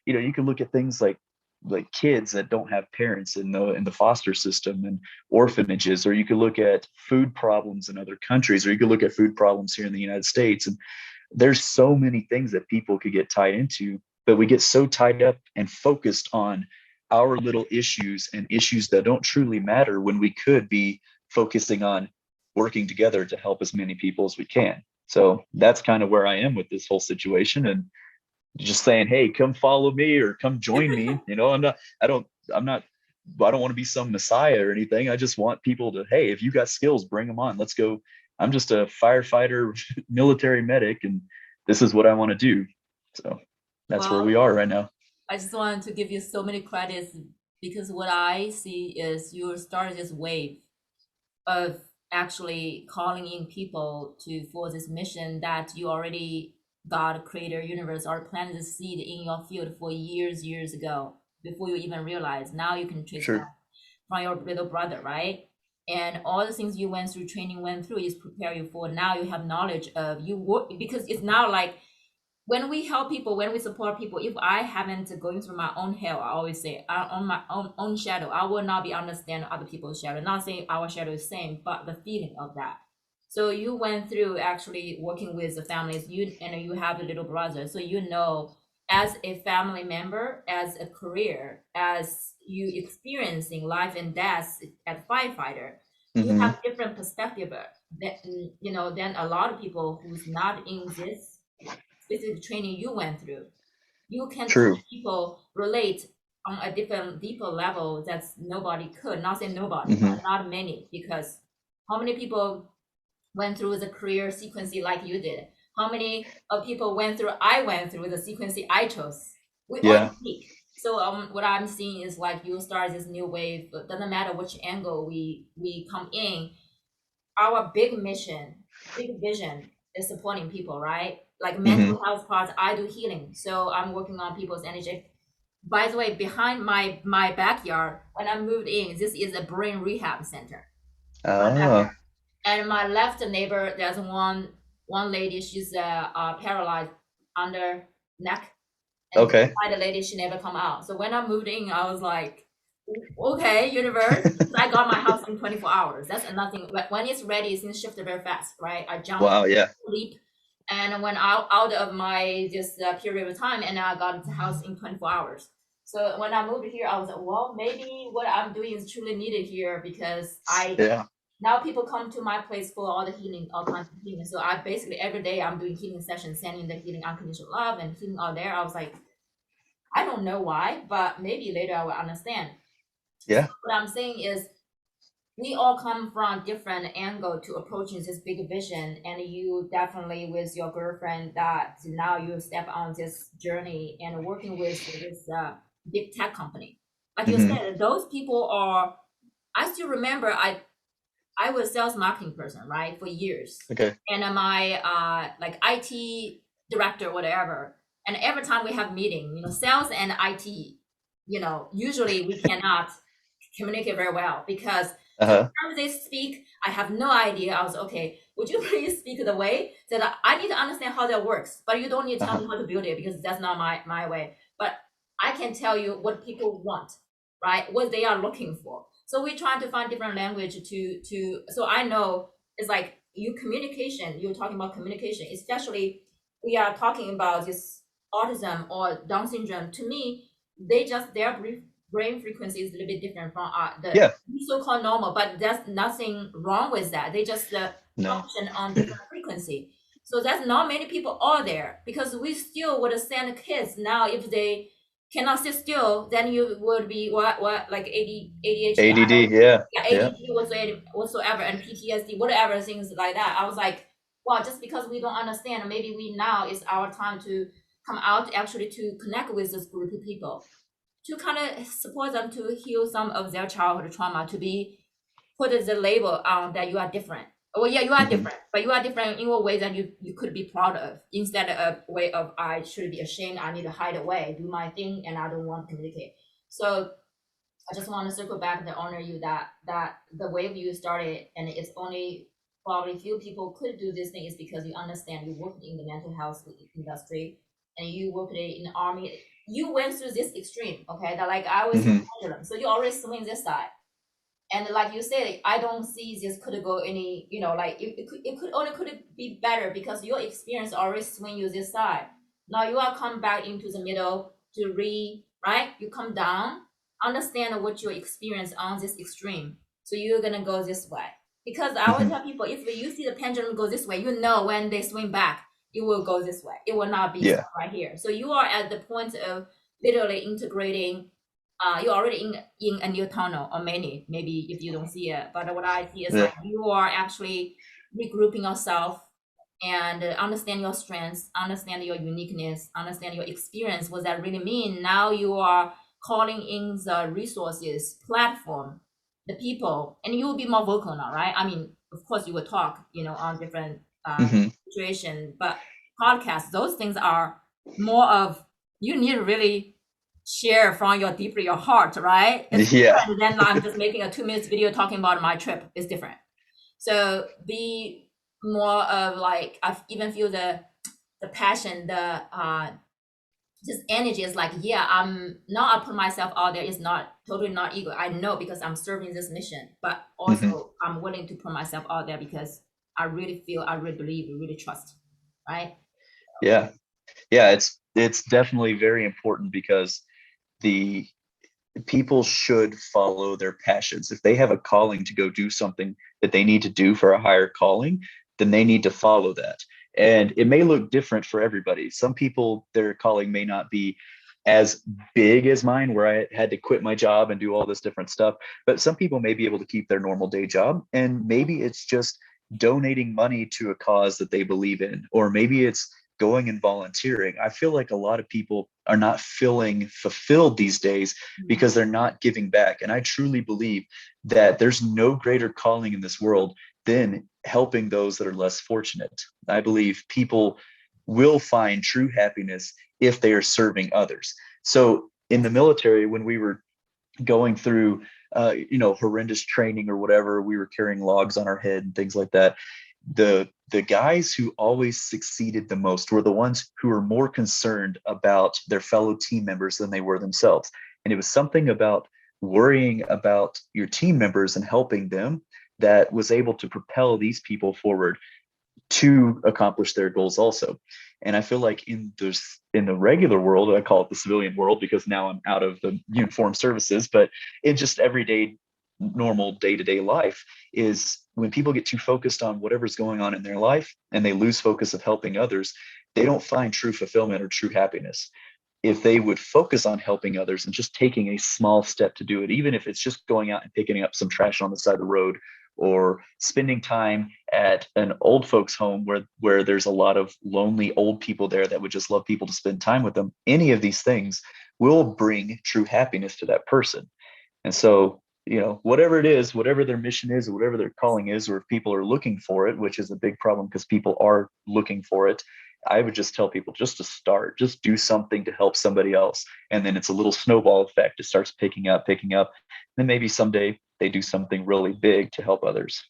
you can look at things like kids that don't have parents in the foster system and orphanages, or you could look at food problems in other countries, or you could look at food problems here in the United States. And there's so many things that people could get tied into, but we get so tied up and focused on our little issues and issues that don't truly matter, when we could be focusing on working together to help as many people as we can. So that's kind of where I am with this whole situation, and just saying, hey, come follow me or come join me. I don't want to be some messiah or anything. I just want people to, hey, if you got skills, bring them on. Let's go. I'm just a firefighter, military medic, and this is what I want to do. So that's where Well, we are right now. I just want to give you so many credits because what I see is you started this wave of actually calling in people to for this mission that you already God, creator, universe, or planted the seed in your field for years ago before you even realize. Now you can trace back Sure. from your little brother, right? And all the things you went through, training went through, is prepare you for now. You have knowledge of you work because it's now like when we help people, when we support people, if I haven't going through my own hell, I always say on my own shadow, I will not be understand other people's shadow. Not saying our shadow is same, but the feeling of that. So you went through actually working with the families, you and you have a little brother, so you know as a family member, as a career, as you experiencing life and death as firefighter, you Hmm. have different perspective that than a lot of people who's not in this specific training you went through. You can touch True. people, relate on a different, deeper level that's nobody could. Not say nobody, but Hmm. not many, because how many people went through the career sequence like you did? How many of people I went through the sequence I chose? We all Yeah. unique. So what I'm seeing is like you start this new wave. It doesn't matter which angle we come in, our big mission, big vision is supporting people, right? Like Hmm. mental health part, I do healing. So I'm working on people's energy. By the way, behind my backyard, when I moved in, this is a brain rehab center. My backyard. Ah, And my left neighbor, there's one lady, she's paralyzed under neck, and this okay. side lady, she never come out. So when I moved in, I was like, okay, universe, I got my house in 24 hours. That's nothing. When it's ready, things shift very fast, right? I jump, Wow. Yeah. leap, and when out of my this period of time, and I got the house in 24 hours. So when I moved here, I was like, well, maybe what I'm doing is truly needed here, because I Yeah. now people come to my place for all the healing, all kinds of healing. So I basically every day I'm doing healing sessions, sending the healing unconditional love and healing out there. I was like, I don't know why, but maybe later I will understand. So Yeah. what I'm saying is we all come from different angle to approaching this big vision, and you definitely with your girlfriend that now you step on this journey and working with this big tech company. Like you Hmm. said, those people are, I still remember I was sales marketing person, right, for years. Okay. And my like IT director, whatever. And every time we have meeting, sales and IT, usually we cannot communicate very well because Uh-huh. sometimes they speak, I have no idea. I was okay. Would you please speak the way that I need to understand how that works, but you don't need to tell Uh-huh. me how to build it because that's not my way. But I can tell you what people want, right? What they are looking for. So we try to find different language to. So I know it's like you communication. You're talking about communication, especially we are talking about this autism or Down syndrome. To me, they just their brain frequency is a little bit different from the Yeah. so-called normal, but there's nothing wrong with that. They just No. function on different frequency. So that's not many people are there because we still would send kids now if they cannot sit still, then you would be what like ADHD, I ADD. don't, Yeah. yeah, Yeah. ADD whatsoever, and PTSD, whatever things like that. I was like, well, just because we don't understand, maybe we now is our time to come out actually to connect with this group of people to kind of support them to heal some of their childhood trauma, to be put the label on that you are different. Well, yeah, you are Hmm. different, but you are different in a way that you could be proud of, instead of a way of I should be ashamed, I need to hide away, do my thing, and I don't want to communicate. So I just want to circle back and honor you that the way you started, and it's only probably few people could do this thing is because you understand you worked in the mental health industry and you worked in the army. You went through this extreme, okay? That like I was in Hmm. pendulum, so you already swing this side. And like you said, I don't see this could go any, like it could only could it be better because your experience already swing you this side. Now you are come back into the middle to right? You come down, understand what your experience on this extreme. So you're gonna go this way. Because I always Hmm. tell people, if you see the pendulum go this way, you know when they swing back, it will go this way. It will not be Yeah. stuck right here. So you are at the point of literally integrating, you're already in a new tunnel, or many maybe if you don't see it, but what I see is Yeah. like you are actually regrouping yourself and understand your strengths, understand your uniqueness, understand your experience, what that really mean. Now you are calling in the resources, platform, the people, and you will be more vocal now, right? I mean, of course, you will talk, on different Hmm. situation, but podcasts, those things are more of you need to really share from your deeply your heart, right? It's Yeah. different than I'm just making a 2 minutes video talking about my trip. It's different. So be more of like I even feel the passion, the this energy is like, yeah, I'm not I put myself out there. It's not totally not ego. I know because I'm serving this mission, but Hmm. also I'm willing to put myself out there because I really feel, I really believe, I really trust, right? Yeah. Yeah. It's definitely very important because the people should follow their passions. If they have a calling to go do something that they need to do for a higher calling, then they need to follow that. And it may look different for everybody. Some people, their calling may not be as big as mine, where I had to quit my job and do all this different stuff. But some people may be able to keep their normal day job. And maybe it's just donating money to a cause that they believe in, or maybe it's going and volunteering. I feel like a lot of people are not feeling fulfilled these days Mm. because they're not giving back. And I truly believe that there's no greater calling in this world than helping those that are less fortunate. I believe people will find true happiness if they are serving others. So in the military, when we were going through horrendous training or whatever, we were carrying logs on our head and things like that. The guys who always succeeded the most were the ones who were more concerned about their fellow team members than they were themselves. And it was something about worrying about your team members and helping them that was able to propel these people forward to accomplish their goals also. And I feel like in the regular world, I call it the civilian world because now I'm out of the uniformed services, but in just everyday normal day-to-day life, is when people get too focused on whatever's going on in their life and they lose focus of helping others, they don't find true fulfillment or true happiness. If they would focus on helping others and just taking a small step to do it, even if it's just going out and picking up some trash on the side of the road, or spending time at an old folks home where there's a lot of lonely old people there that would just love people to spend time with them, any of these things will bring true happiness to that person. And so, whatever it is, whatever their mission is, or whatever their calling is, or if people are looking for it, which is a big problem because people are looking for it, I would just tell people just to start, just do something to help somebody else. And then it's a little snowball effect. It starts picking up, picking up. Then maybe someday they do something really big to help others.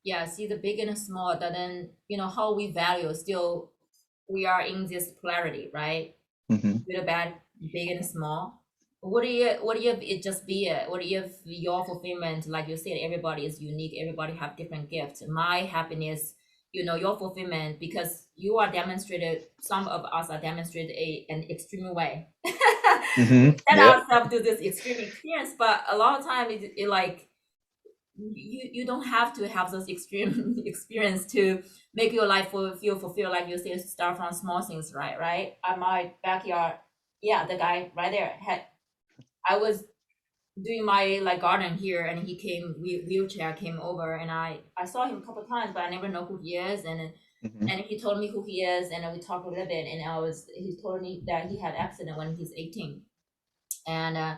Yeah, see the big and the small, but then how we value still, we are in this polarity, right? Hmm. Good or bad, big and small. What if it just be it? What if your fulfillment, like you said, everybody is unique, everybody have different gifts. My happiness, your fulfillment, because you are demonstrated, some of us are demonstrated an extreme way. Hmm. We set Yep. ourselves to this extreme experience, but a lot of time it like you don't have to have those extreme experience to make your life feel fulfilled. Like you say, start from small things, right at my backyard. Yeah, the guy right there had, I was doing my like garden here, and he came, wheelchair came over, and I saw him a couple of times, but I never know who he is. Hmm. And he told me who he is, and we talked a little bit, and he told me that he had accident when he's 18, and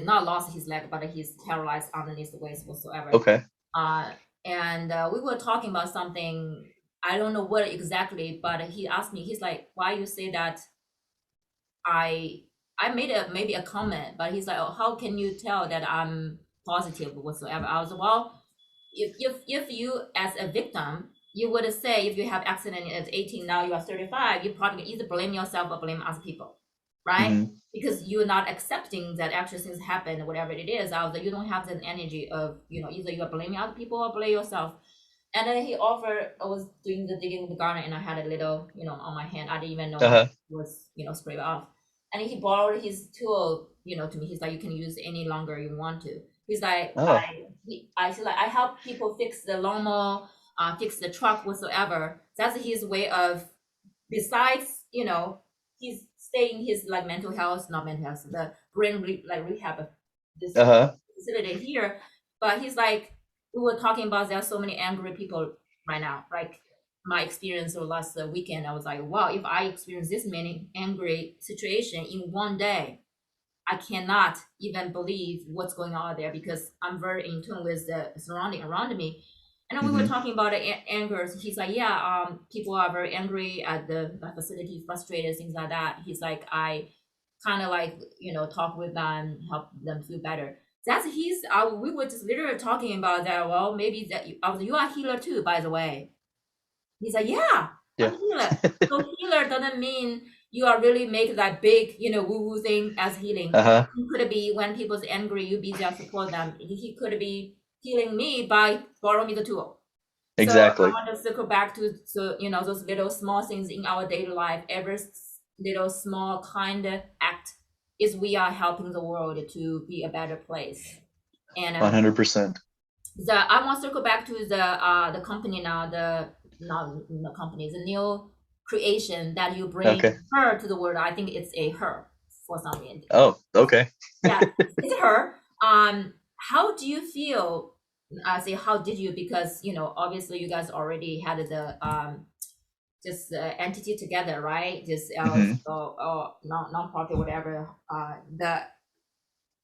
not lost his leg, but he's paralyzed underneath the waist whatsoever. Okay. uh, and we were talking about something. I don't know what exactly, but he asked me. He's like, "Why you say that?" I I made a maybe a comment, but he's like, "Oh, how can you tell that I'm positive whatsoever?" I was, well, if you as a victim, you would say if you have accident at 18, now you are 35, you probably either blame yourself or blame other people, right? Hmm. Because you're not accepting that actually things happen, whatever it is. I was like, you don't have that energy of, either you're blaming other people or blame yourself. And then he offered, I was doing the digging in the garden, and I had a little, on my hand. I didn't even know how it Uh-huh. was, sprayed off. And he borrowed his tool, to me. He's like, you can use any longer you want to. He's like, Oh. I feel like I help people fix the lawnmower, fix the truck, whatsoever. That's his way of, besides, he's staying his like mental health, not mental health, the brain like rehab of this Uh-huh. facility here. But he's like, we were talking about, there are so many angry people right now. Like my experience of last weekend, I was like, wow, if I experience this many angry situation in one day, I cannot even believe what's going on there because I'm very in tune with the surrounding around me. And then we were Hmm. talking about anger. So he's like, yeah, people are very angry at the facility, frustrated, things like that. He's like, I kind of like, talk with them, help them feel better. That's he's. We were just literally talking about that. Well, maybe that you are a healer too, by the way. He's like, yeah, I'm Yeah. a healer. So healer doesn't mean you are really make that big, woo woo thing as healing. Uh-huh. It could be when people's angry, you be there support them. He could be healing me by borrowing me the tool. So I Exactly. want to circle back to those little small things in our daily life. Every little small kind of act is we are helping the world to be a better place. And 100%. I want to circle back to the company now, the not the company, the new creation that you Okay. bring her to the world. I think it's a her for some reason. Oh, okay. Yeah, it's her. How do you feel? I say, how did you? Because obviously, you guys already had the just entity together, right? Just Hmm. non-profit, whatever. The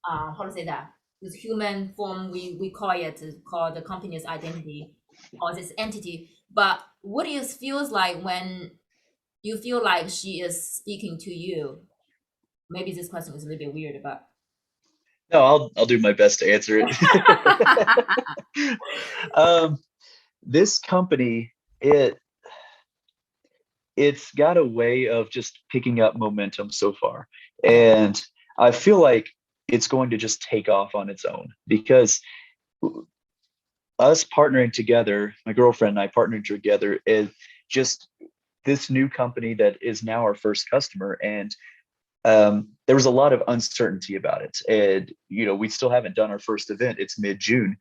how to say that? This human form, we call it, is called the company's identity or this entity. But what it feels like when you feel like she is speaking to you? Maybe this question is a little bit weird, but No, I'll do my best to answer it. um, this company, it's got a way of just picking up momentum so far. yeah. And I feel like it's going to just take off on its own because us partnering together, my girlfriend and I partnered together, is just this new company that is now our first customer. And there was a lot of uncertainty about it. And, we still haven't done our first event. It's mid-June.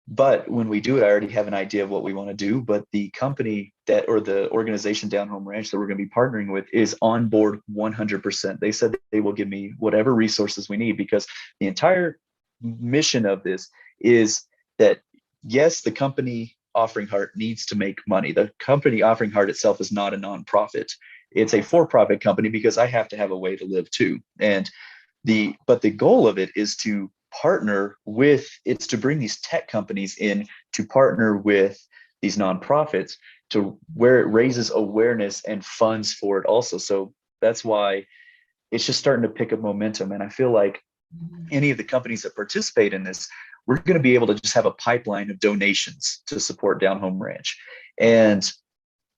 But when we do it, I already have an idea of what we want to do. But the company that, or the organization Down Home Ranch that we're going to be partnering with is on board 100%. They said they will give me whatever resources we need because the entire mission of this is that, yes, the company Offering Heart needs to make money. The company Offering Heart itself is not a nonprofit. It's a for-profit company because I have to have a way to live too. And the goal of it is to partner with it's to bring these tech companies in to partner with these nonprofits to where it raises awareness and funds for it also. So that's why it's just starting to pick up momentum. And I feel like Mhm. any of the companies that participate in this, we're going to be able to just have a pipeline of donations to support Down Home Ranch. And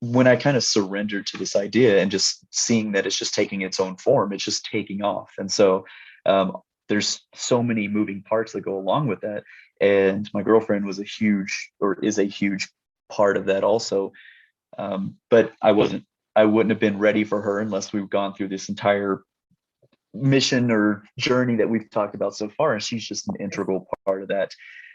when I kind of surrendered to this idea and just seeing that it's just taking its own form, it's just taking off. And so um, there's so many moving parts that go along with that. And my girlfriend was a huge, or is a huge part of that also. But I wouldn't have been ready for her unless we've gone through this entire mission or journey that we've talked about so far. And she's just an integral part of that.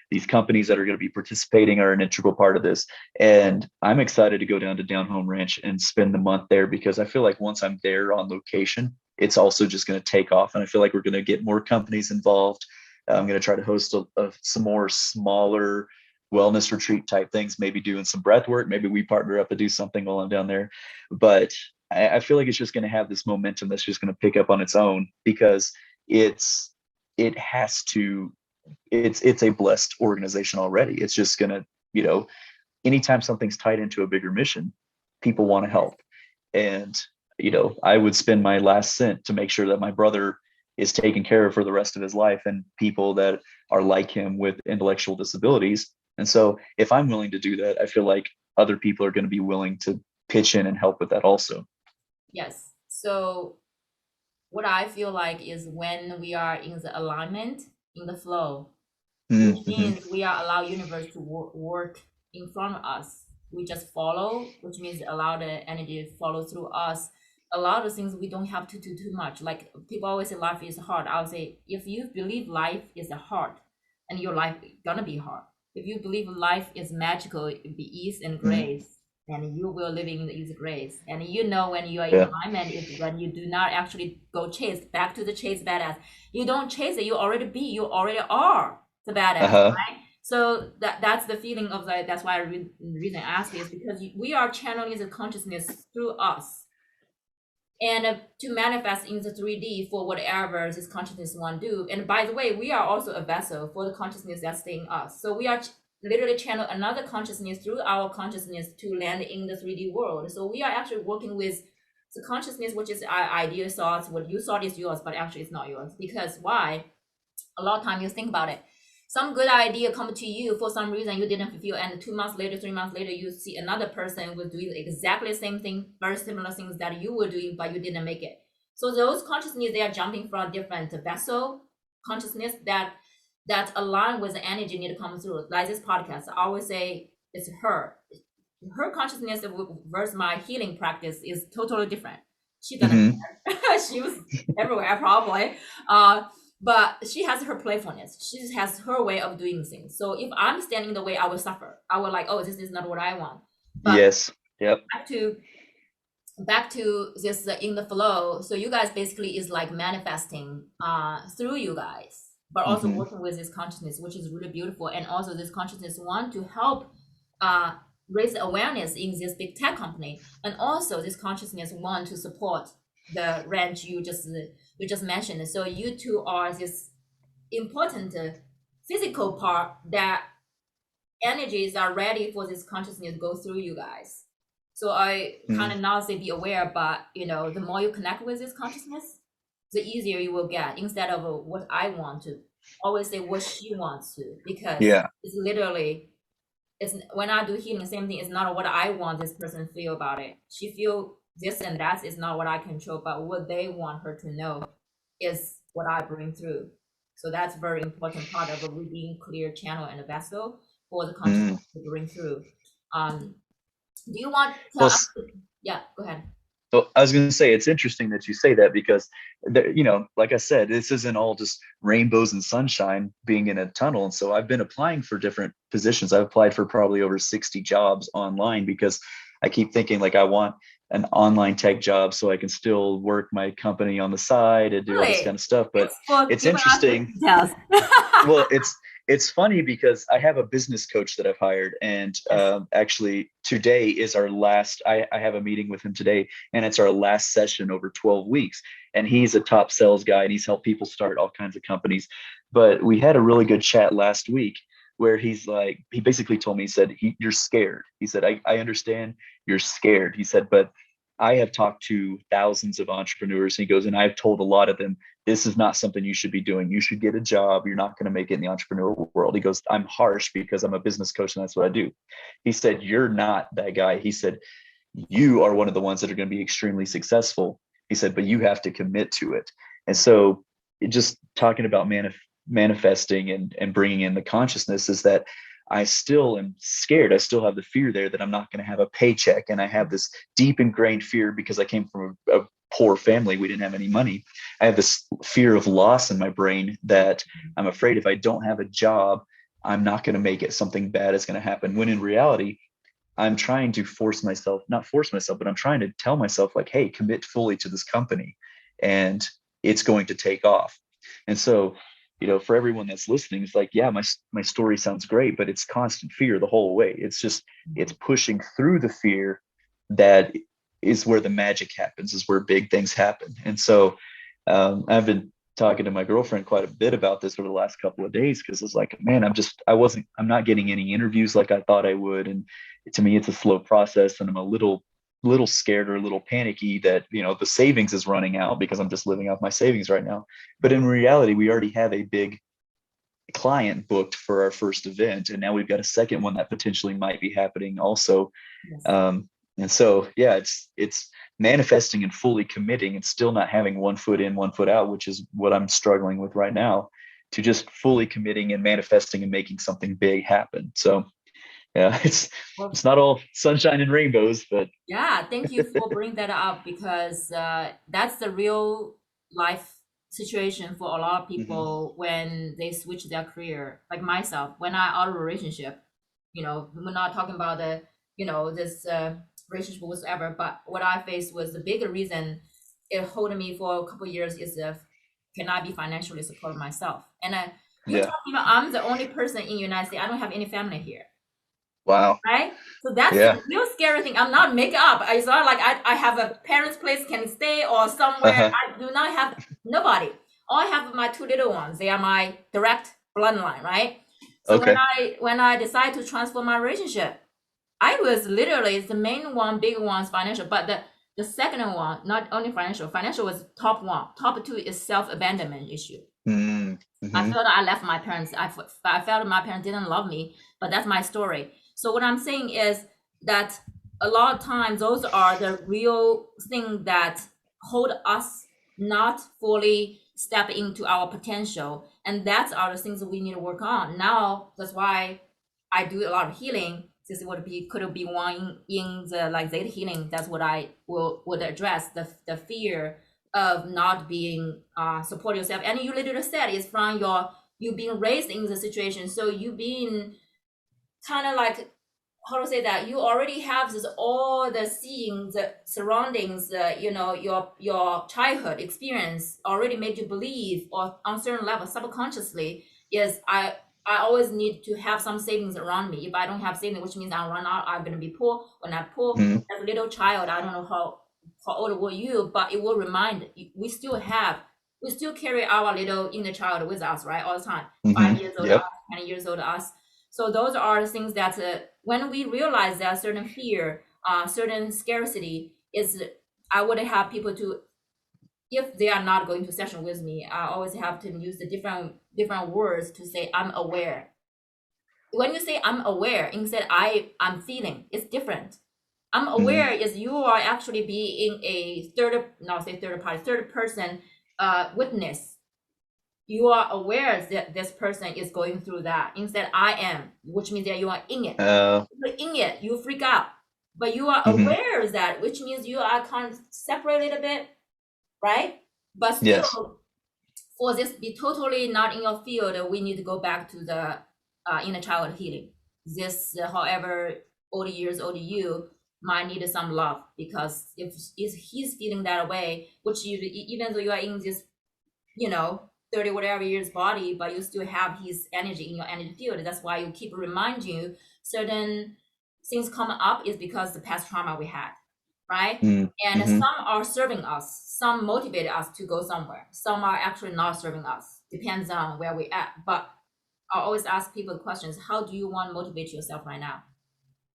These companies that are going to be participating are an integral part of this. And I'm excited to go down to Down Home Ranch and spend the month there because I feel like once I'm there on location, it's also just going to take off. And I feel like we're going to get more companies involved. I'm going to try to host some more smaller wellness retreat type things, maybe doing some breath work. Maybe we partner up and do something while I'm down there. But I feel like it's just going to have this momentum that's just going to pick up on its own because it's it has to it's a blessed organization already. It's just going to, anytime something's tied into a bigger mission, people want to Yes. help. And, I would spend my last cent to make sure that my brother is taken care of for the rest of his life and people that are like him with intellectual disabilities. And so if I'm willing to do that, I feel like other people are going to be willing to pitch in and help with that also. Yes. So what I feel like is when we are in the alignment, in the flow, which Mm-hmm. means we are allow universe to work in front of us. We just follow, which means allow the energy to follow through us. A lot of things we don't have to do too much. Like people always say life is hard. I would say if you believe life is hard and your life gonna be hard. If you believe life is magical, it be ease and Mm-hmm. grace, and you will live in the ease and grace. And when you are in Yeah. alignment is when you do not actually go chase back to the chase badass. You don't chase it, you already are the badass, Uh-huh. right? So that's the feeling of like that's why the reason I ask is because we are channeling the consciousness through us. and to manifest in the 3D for whatever this consciousness want to do. And by the way, we are also a vessel for the consciousness that's in us. So we are literally channel another consciousness through our consciousness to land in the 3D world. So we are actually working with the consciousness, which is our idea thoughts. What you thought is yours, but actually it's not yours. Because why? A lot of time you think about it, some good idea come to you for some reason you didn't fulfill, and 2 months later, 3 months later, you see another person was doing exactly the same thing, very similar things that you were doing, but you didn't make it. So those consciousness, they are jumping from different vessel consciousness that align with the energy need to come through. Like this podcast, I always say it's her consciousness versus my healing practice is totally different. She doesn't Hmm. care. She was everywhere probably. But she has her playfulness. She has her way of doing things. So if I'm standing in the way, I will suffer. I will like, oh, this is not what I want. But Yes. Yep. back to this in the flow. So you guys basically is like manifesting through you guys, but also Hmm. working with this consciousness, which is really beautiful. And also this consciousness want to help uh raise awareness in this big tech company, and also this consciousness want to support the ranch you just mentioned. So you two are this important physical part that energies are ready for this consciousness to go through you guys. So I kind of now say be aware, but the more you connect with this consciousness, the easier you will get. Instead of what I want to, always say what she wants to, because Yeah. it's literally it's when I do healing, same thing. It's not what I want this person feel about it. She feel this and that is not what I control, but what they want her to know is what I bring through. So that's very important part of a being clear channel and a vessel for the consciousness Mm. to bring through. Do you want to? Well, Yeah, go ahead. so I was going to say it's interesting that you say that because like I said, this isn't all just rainbows and sunshine being in a tunnel. And so I've been applying for different positions. I've applied for probably over 60 jobs online because I keep thinking like I want an online tech job so I can still work my company on the side and do all this kind Really? of stuff. But Thanks for it's giving us the interesting. details. Well, it's funny because I have a business coach that I've hired, and Yes. actually today is our last. I have a meeting with him today, and it's our last session over 12 weeks. And he's a top sales guy, and he's helped people start all kinds of companies. But we had a really good chat last week where he basically told me, he said, you're scared. He said, I understand you're scared. He said, but I have talked to thousands of entrepreneurs. He goes, and I've told a lot of them this is not something you should be doing. You should get a job. You're not going to make it in the entrepreneurial world. He goes, I'm harsh because I'm a business coach and that's what I do. He said, you're not that guy. He said, you are one of the ones that are going to be extremely successful. He said, but you have to commit to it. And so just talking about manifesting and bringing in the consciousness is that I still am scared. I still have the fear there that I'm not going to have a paycheck. And I have this deep ingrained fear because I came from a poor family. We didn't have any money. I have this fear of loss in my brain that I'm afraid if I don't have a job, I'm not going to make it. Something bad is going to happen. When in reality, I'm trying to not force myself, but I'm trying to tell myself, like, hey, commit fully to this company and it's going to take off. And so, for everyone that's listening, it's like, yeah, my story sounds great, but it's constant fear the whole way. It's pushing through the fear that is where the magic happens, is where big things happen. And so I've been talking to my girlfriend quite a bit about this over the last couple of days because it's like, man, I'm not getting any interviews like I thought I would. And to me, it's a slow process, and I'm a little scared or a little panicky that the savings is running out because I'm just living off my savings right now. But in reality, we already have a big client booked for our first event, and now we've got a second one that potentially might be happening also. Yes. And so, yeah, it's manifesting and fully committing and still not having one foot in, one foot out, which is what I'm struggling with right now, to just fully committing and manifesting and making something big happen. So, yeah, Well, it's not all sunshine and rainbows, but yeah, thank you for bringing that up, because that's the real life situation for a lot of mhm, people when they switch their career. Like myself, when I out of a relationship, we're not talking about this relationship whatsoever, but what I faced was the bigger reason it holding me for a couple of years is can I be financially support myself? And you're yeah, talking about I'm the only person in the United States. I don't have any family here. Wow. right? So that's Yeah. the real scary thing. I'm not make up. It's not like I have a parent's place can stay or somewhere. Uh-huh. I do not have nobody. All I have my two little ones. They are my direct bloodline, right? So Okay. when I decide to transform my relationship, I was literally the main one, big one is financial, but the second one, not only financial, financial was top one. Top two is self abandonment issue. I Mm-hmm. felt I left my parents. I felt my parents didn't love me, but that's my story. So what I'm saying is that a lot of times those are the real thing that hold us not fully step into our potential, and that's are the things that we need to work on. Now that's why I do a lot of healing. This would be could be one in the like Zeta healing. That's what I would address the fear of not being support yourself. And you literally said it's from your you being raised in the situation. So you being kind of like how to say that you already have this all the seeing the surroundings, your childhood experience already made you believe or on certain level subconsciously is I always need to have some savings around me. If I don't have savings, which means I run out, I'm gonna be poor. When I'm poor, Mm-hmm. as a little child, I don't know how old were you, but it will remind we still carry our little inner child with us, right, all the time. Mm-hmm. 5 years old us, Yep. 10 years old us. So those are the things that when we realize that certain fear, certain scarcity is, I would have people to, if they are not going to session with me, I always have to use the different words to say I'm aware. When you say I'm aware, instead I'm feeling, it's different. I'm Mm-hmm. aware is you are actually being a third party, third person witness. You are aware that this person is going through that. Instead, I am, which means that you are in it. Uh, You're in it, you freak out. But you are mm-hmm. aware of that, which means you are kind of separated a bit, right? But Yes. still, for this be totally not in your field, we need to go back to the inner child healing. This, however old years old you might need some love, because if he's feeling that way, which you even though you are in this, 30 whatever years body, but you still have his energy in your energy field. That's why you keep remind you certain things come up is because the past trauma we had, right? And Mm-hmm. some are serving us, some motivate us to go somewhere, some are actually not serving us, depends on where we at. But I always ask people questions: how do you want to motivate yourself right now?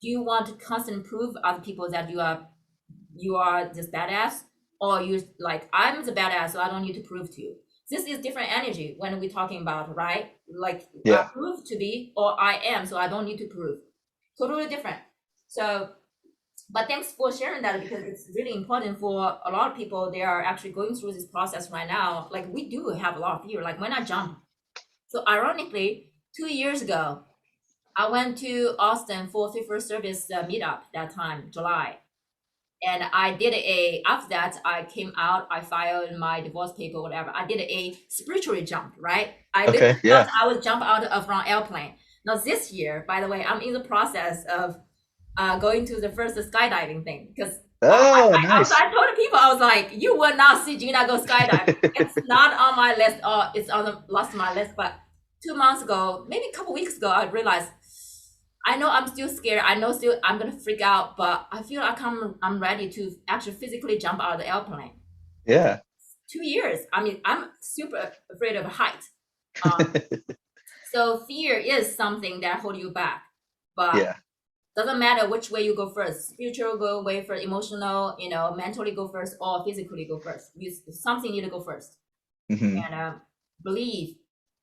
Do you want to constantly prove other people that you are this badass, or you like I'm the badass, so I don't need to prove to you? This is different energy when we're talking about, right? Like I Yeah. prove to be, or I am, so I don't need to prove. Totally different. So, but thanks for sharing that, because it's really important for a lot of people. They are actually going through this process right now. Like we do have a lot of fear. Like when I jump. So ironically, 2 years ago, I went to Austin for first service meetup that time, July. And I did after that, I came out, I filed my divorce paper, whatever. I did a spiritual jump, right? I Okay. literally thought Yeah. I would jump out of an airplane. Now, this year, by the way, I'm in the process of going to the first skydiving thing, because Oh, nice. I told the people, I was like, you will not see Gina go skydiving. It's not on my list, or it's on the last of my list. But 2 months ago, maybe a couple weeks ago, I realized I know I'm still scared. I know still I'm gonna freak out, but I feel like I'm ready to actually physically jump out of the airplane. Yeah. 2 years. I mean, I'm super afraid of height. Um, so fear is something that hold you back. But Yeah. doesn't matter which way you go first. Spiritual go way first, emotional, mentally go first, or physically go first. Something need to go first. Mm-hmm. And believe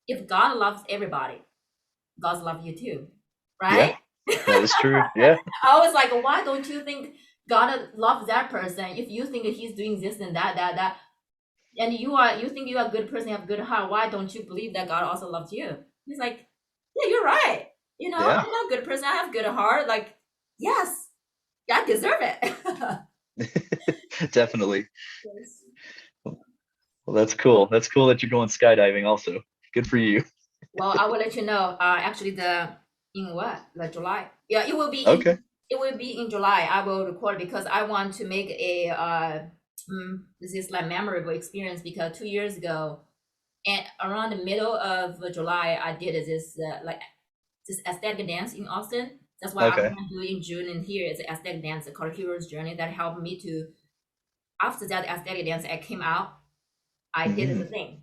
if God loves everybody, God loves you too, right? Yeah. That is true. Yeah. I was like, why don't you think God loves that person if you think that he's doing this and that, and you think you are a good person, you have a good heart? Why don't you believe that God also loves you? He's like, yeah, you're right. Yeah. I'm not a good person. I have a good heart. Like, yes, I deserve it. Definitely. Yes. Well, that's cool. That's cool that you're going skydiving also. Good for you. Well, I will let you know. Actually, in what the July? Yeah, Okay. it will be in July. I will record because I want to make a this is like memorable experience, because 2 years ago and around the middle of July I did this like this aesthetic dance in Austin. That's why I'm Okay. gonna do in June, and here is aesthetic dance called Hero's Journey that helped me to. After that aesthetic dance, I came out. I did the Mm, thing.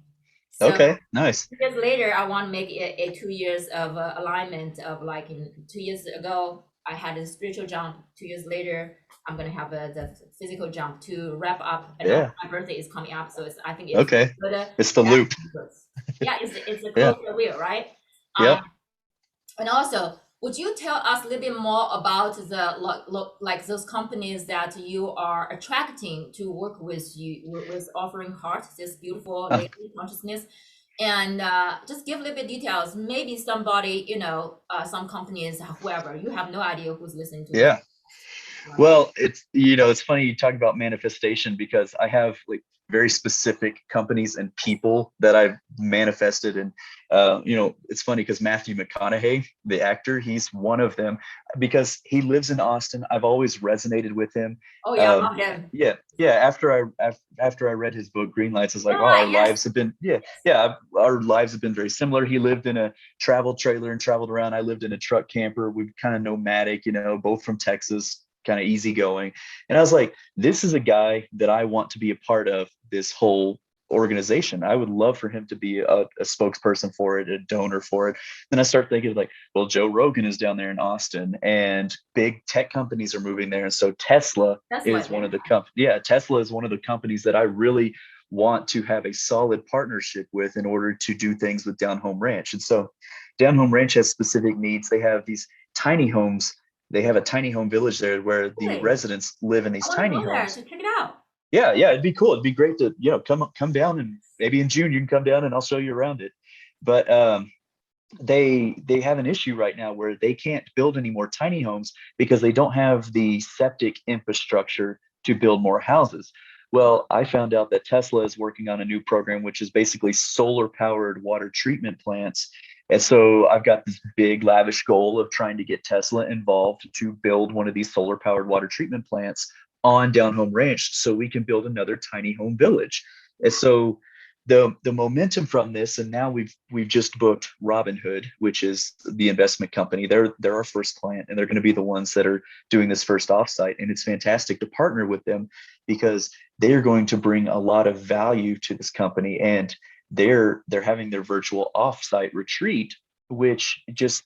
So okay. Nice. years later, I want to make a 2 years of alignment of like in 2 years ago, I had a spiritual jump. 2 years later, I'm gonna have the physical jump to wrap up. And also Yeah. my birthday is coming up, so I think it's Okay. good. It's the That loop. yeah, it's a Yeah. closer wheel, right? Um, Yep. and also, would you tell us a little bit more about the like those companies that you are attracting to work with you with offering heart, this beautiful Uh, lady consciousness, and just give a little bit details. Maybe somebody, some companies, whoever, you have no idea who's listening to this yeah. podcast, right? Well, it's funny you talk about manifestation because I have like very specific companies and people that I've manifested. And, it's funny because Matthew McConaughey, the actor, he's one of them because he lives in Austin. I've always resonated with him. Oh yeah, I love them. Yeah. Yeah. After I read his book, Green Lights, I was like, All wow, our right, yes, lives have been, our lives have been very similar. He lived in a travel trailer and traveled around. I lived in a truck camper. We kind of nomadic, both from Texas, kind of easygoing. And I was like, this is a guy that I want to be a part of this whole organization. I would love for him to be a spokesperson for it, a donor for it. Then I start thinking like, well, Joe Rogan is down there in Austin and big tech companies are moving there. And so that's like that. Tesla is one of the companies that I really want to have a solid partnership with in order to do things with Down Home Ranch. And so Down Home Ranch has specific needs. They have these tiny homes. They have a tiny home village there where the Really, residents live in I these want to tiny go there homes. to check it out. Yeah, yeah, it'd be cool. It'd be great to, come down, and maybe in June you can come down and I'll show you around it. But they have an issue right now where they can't build any more tiny homes because they don't have the septic infrastructure to build more houses. Well, I found out that Tesla is working on a new program, which is basically solar powered water treatment plants. And so I've got this big, lavish goal of trying to get Tesla involved to build one of these solar powered water treatment plants on Down Home Ranch so we can build another tiny home village. And so the momentum from this, and now we've just booked Robinhood, which is the investment company. They're our first client, and they're going to be the ones that are doing this first offsite. And it's fantastic to partner with them because they are going to bring a lot of value to this company, and they're having their virtual offsite retreat, which just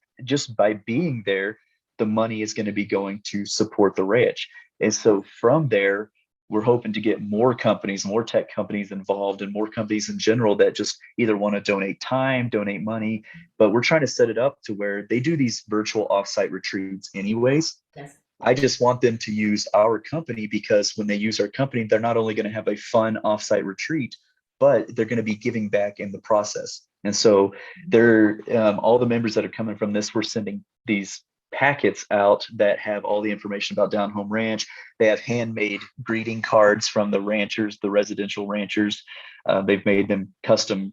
by being there, the money is going to be going to support the ranch. And so from there, we're hoping to get more companies, more tech companies involved, and more companies in general that just either want to donate time, donate money. But we're trying to set it up to where they do these virtual offsite retreats anyways. Yes. I just want them to use our company because when they use our company, they're not only going to have a fun offsite retreat, but they're going to be giving back in the process. And so they're all the members that are coming from this, we're sending these packets out that have all the information about Down Home Ranch. They have handmade greeting cards from the ranchers, the residential ranchers. They've made them custom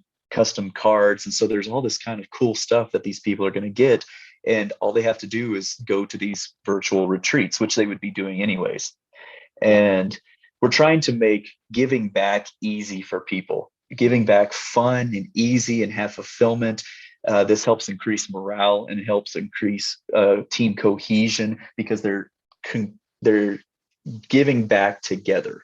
cards, and so there's all this kind of cool stuff that these people are going to get, and all they have to do is go to these virtual retreats, which they would be doing anyways. And we're trying to make giving back easy for people, giving back fun and easy and have fulfillment. This helps increase morale and helps increase team cohesion because they're giving back together,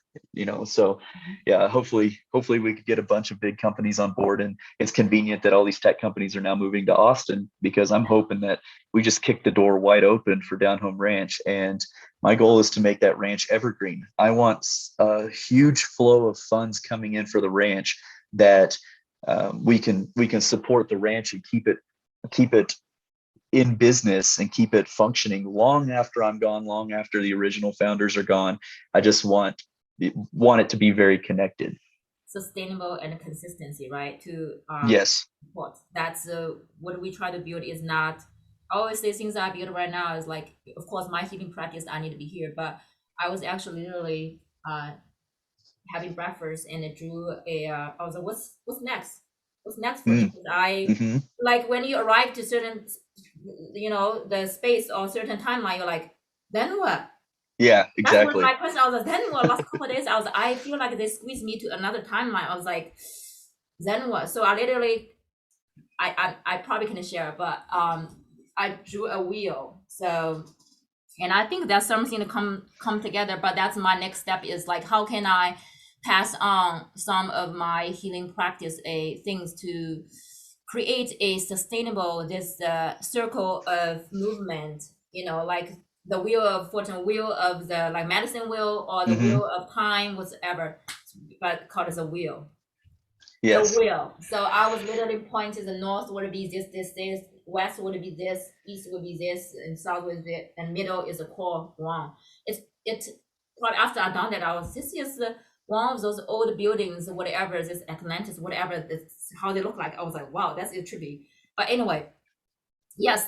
so yeah, hopefully we could get a bunch of big companies on board. And it's convenient that all these tech companies are now moving to Austin because I'm hoping that we just kick the door wide open for Down Home Ranch. And my goal is to make that ranch evergreen. I want a huge flow of funds coming in for the ranch that we can support the ranch and keep it in business and keep it functioning long after I'm gone, long after the original founders are gone. I just want it to be very connected. Sustainable and consistency, right? To Yes. support. That's what we try to build is not. I always say things I build right now is like, of course, my healing practice. I need to be here, but I was actually literally having breakfast and it drew a. I was like, what's next? What's next for me? Mm, 'Cause I hmm. like when you arrive to certain, the space or certain timeline, you're like, then what? Yeah, That's what exactly. my question. I was like, then what? Last couple of days, I feel like they squeezed me to another timeline. I was like, then what? So I literally, I probably can share, but I drew a wheel. So, and I think that's something to come together. But that's my next step is like, how can I pass on some of my healing practice things to create a sustainable this circle of movement, like the wheel of fortune, wheel of the like medicine wheel, or the Hmm. wheel of time, whatever, but called as a wheel. The Yes. wheel. So I was literally pointing the north would be this, west would be this, east would be this, and south would be it, and middle is a core one. It's probably after I done that, this is one of those old buildings, whatever, this Atlantis, whatever, this how they look like. I was like, wow, that's a trippy. But anyway, yes,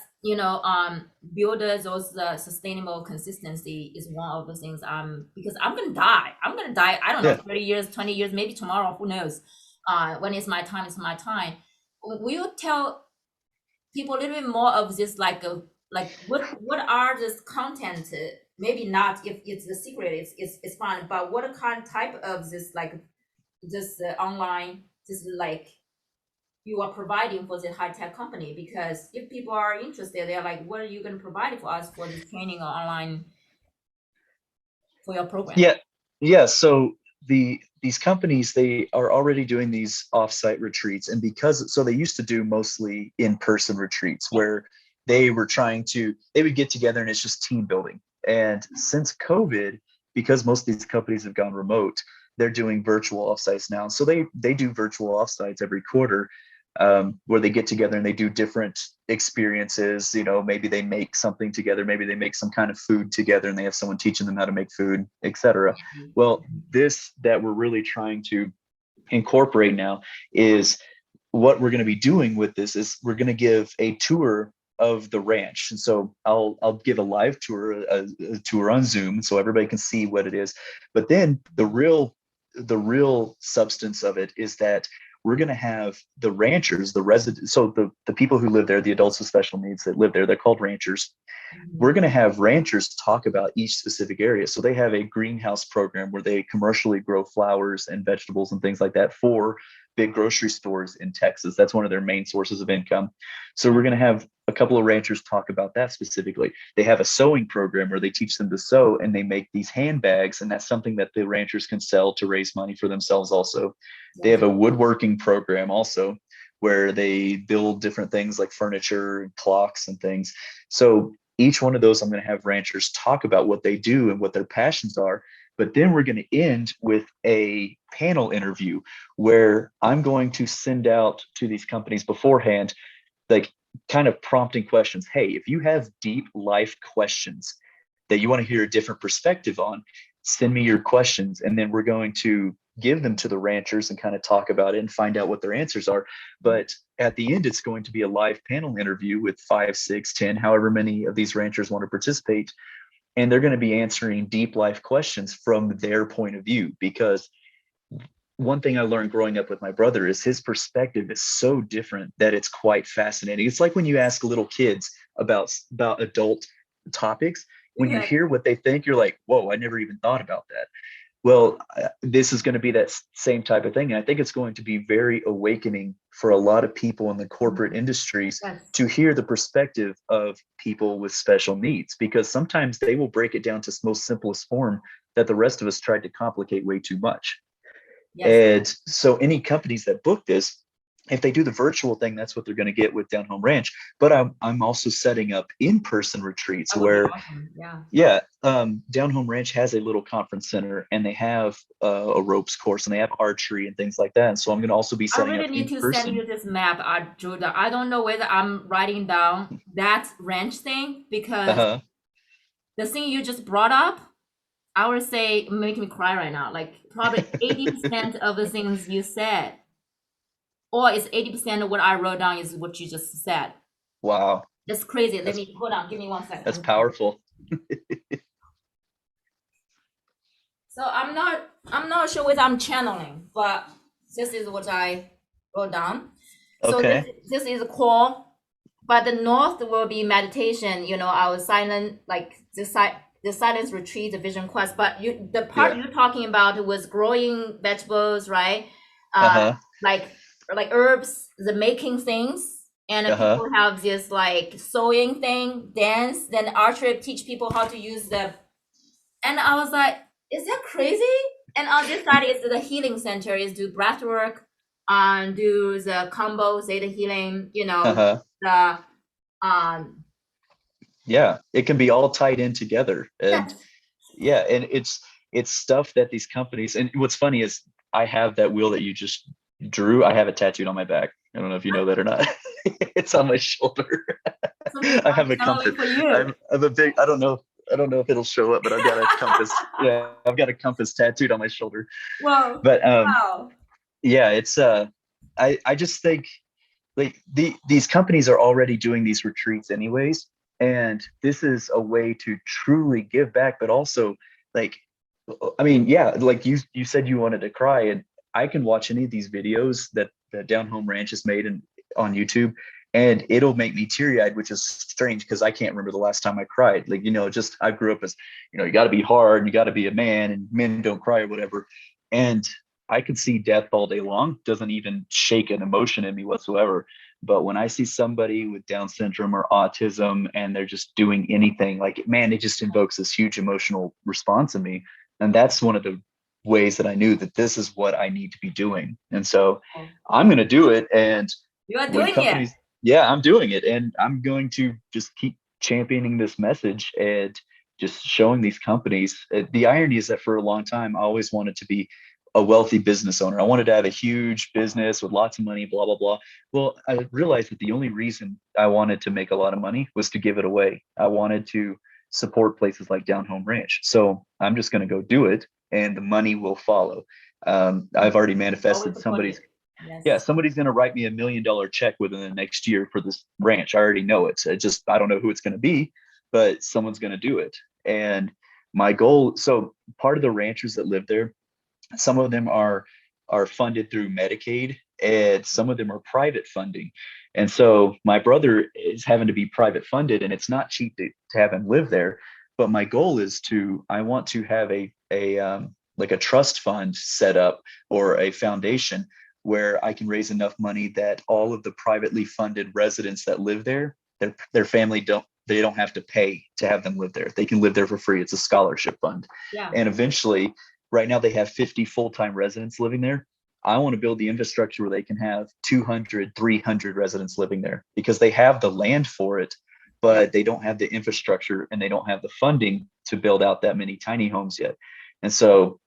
build those sustainable consistency is one of the things. Because I'm gonna die, I don't know, Yeah. 30 years, 20 years, maybe tomorrow, who knows. When it's my time, it's my time. We'll tell people a little bit more of this, like what are this content, maybe not if it's the secret, it's fine, but what kind type of this, like this online, this like you are providing for the high tech company. Because if people are interested, they're like, what are you going to provide for us for this training or online for your program? Yeah. Yeah. So these companies, they are already doing these offsite retreats. And because so they used to do mostly in-person retreats Yeah. where they would get together and it's just team building. And since COVID, because most of these companies have gone remote, they're doing virtual offsites now. So they do virtual offsites every quarter, where they get together and they do different experiences. Maybe they make something together, maybe they make some kind of food together and they have someone teaching them how to make food, etc. Well, this that we're really trying to incorporate now is what we're going to be doing with this is we're going to give a tour of the ranch. And so I'll give a live tour, a tour on Zoom, so everybody can see what it is. But then the real substance of it is that we're going to have the ranchers, the residents, so the people who live there, the adults with special needs that live there, they're called ranchers. We're Mhm. going to have ranchers talk about each specific area. So they have a greenhouse program where they commercially grow flowers and vegetables and things like that for big grocery stores in Texas. That's one of their main sources of income. So we're going to have a couple of ranchers talk about that specifically. They have a sewing program where they teach them to sew and they make these handbags. And that's something that the ranchers can sell to raise money for themselves also. They Yes. have a woodworking program also where they build different things like furniture and clocks and things. So each one of those, I'm going to have ranchers talk about what they do and what their passions are. But then we're going to end with a panel interview where I'm going to send out to these companies beforehand, like kind of prompting questions. Hey, if you have deep life questions that you want to hear a different perspective on, send me your questions. And then we're going to give them to the ranchers and kind of talk about it and find out what their answers are. But at the end, it's going to be a live panel interview with 5, 6, 10, however many of these ranchers want to participate. And they're going to be answering deep life questions from their point of view. Because one thing I learned growing up with my brother is his perspective is so different that it's quite fascinating. It's like when you ask little kids about adult topics, when you Yeah. hear what they think, you're like, whoa, I never even thought about that. Well, this is going to be that same type of thing. And I think it's going to be very awakening for a lot of people in the corporate Mhm. industries Yes. to hear the perspective of people with special needs, because sometimes they will break it down to its most simplest form that the rest of us tried to complicate way too much. Yes. And so any companies that book this, if they do the virtual thing, that's what they're going to get with Down Home Ranch. But I'm also setting up in-person retreats That would be where, awesome. Yeah. yeah, Down Home Ranch has a little conference center and they have a ropes course and they have archery and things like that. And so I'm going to also be I setting up really need in to send person. you this map, Judah. I don't know whether I'm writing down that ranch thing, because Uh-huh. the thing you just brought up, I would say, making me cry right now. Like probably 80% of the things you said, or it's 80% of what I wrote down is what you just said. Wow. That's crazy. Let That's me hold on. Give me one that's second. powerful. So I'm not sure whether I'm channeling, but this is what I wrote down. So this Okay. this is a core, but the north will be meditation. Our silent, like the silence retreat, the vision quest. But the part Yeah. you're talking about was growing vegetables, right? Uh, Uh-huh. like herbs, the making things. and Uh-huh. people have this like sewing thing, dance, then archery teach people how to use the, and I was like, is that crazy? And on this side is the healing center, is do breath work, do the combo, say the healing, Uh-huh. the um Yeah, it can be all tied in together. And yes. yeah, and it's stuff that these companies, and what's funny is I have that wheel that you just drew. I have it tattooed on my back. I don't know if you know that or not. It's on my shoulder. So I have a finally compass. for you. I'm a big, I don't know if it'll show up, but I've got a compass. Yeah, I've got a compass tattooed on my shoulder. Well, But wow. yeah, it's I just think like these companies are already doing these retreats anyways, and this is a way to truly give back, but also like, I mean, yeah, like you said you wanted to cry, and I can watch any of these videos that Down Home Ranch has made and on YouTube, and it'll make me teary-eyed, which is strange because I can't remember the last time I cried. Like, just I grew up as, you got to be hard, you got to be a man, and men don't cry or whatever. And I could see death all day long, doesn't even shake an emotion in me whatsoever. But when I see somebody with Down syndrome or autism and they're just doing anything, like, man, it just invokes this huge emotional response in me. And that's one of the ways that I knew that this is what I need to be doing. And so I'm going to do it. And You are when doing it. companies, yeah, I'm doing it. And I'm going to just keep championing this message and just showing these companies. The irony is that for a long time, I always wanted to be a wealthy business owner. I wanted to have a huge business with lots of money, blah, blah, blah. Well, I realized that the only reason I wanted to make a lot of money was to give it away. I wanted to support places like Down Home Ranch. So I'm just going to go do it and the money will follow. I've already Always manifested support you. yeah, Yes. somebody's going to write me $1 million check within the next year for this ranch. I already know it. I don't know who it's going to be, but someone's going to do it. And my goal, so part of the ranchers that live there, some of them are funded through Medicaid, and some of them are private funding. And so my brother is having to be private funded, and it's not cheap to have him live there. But my goal is I want to have a like a trust fund set up or a foundation where I can raise enough money that all of the privately funded residents that live there, their family they don't have to pay to have them live there. They can live there for free. It's a scholarship fund. Yeah. And eventually, right now they have 50 full-time residents living there. I want to build the infrastructure where they can have 200, 300 residents living there because they have the land for it, Yeah. but they don't have the infrastructure and they don't have the funding to build out that many tiny homes yet. And so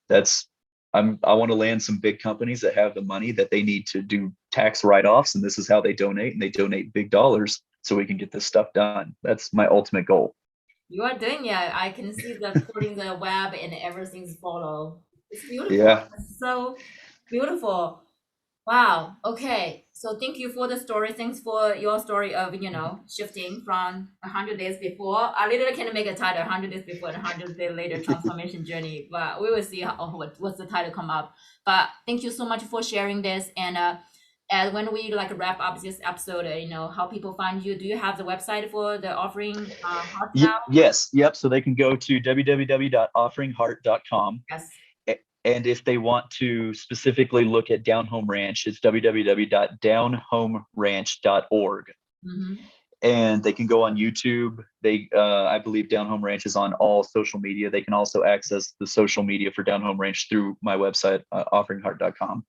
I want to land some big companies that have the money that they need to do tax write-offs, and this is how they donate, and they donate big dollars so we can get this stuff done. That's my ultimate goal. You are doing it. I can see the putting the web and everything's follow. It's beautiful. Yeah. It's so beautiful. Wow. Okay. So thank you for the story. Thanks for your story of, shifting from 100 days before. I literally can make a title 100 days before and 100 days later transformation journey. But we will see what's the title come up. But thank you so much for sharing this. And when we like wrap up this episode, how people find you. Do you have the website for the offering heart now? Yes. Yep. So they can go to www.offeringheart.com. Yes. And if they want to specifically look at Down Home Ranch, it's www.downhomeranch.org. Mm-hmm. And they can go on YouTube. I believe Down Home Ranch is on all social media. They can also access the social media for Down Home Ranch through my website, offeringheart.com.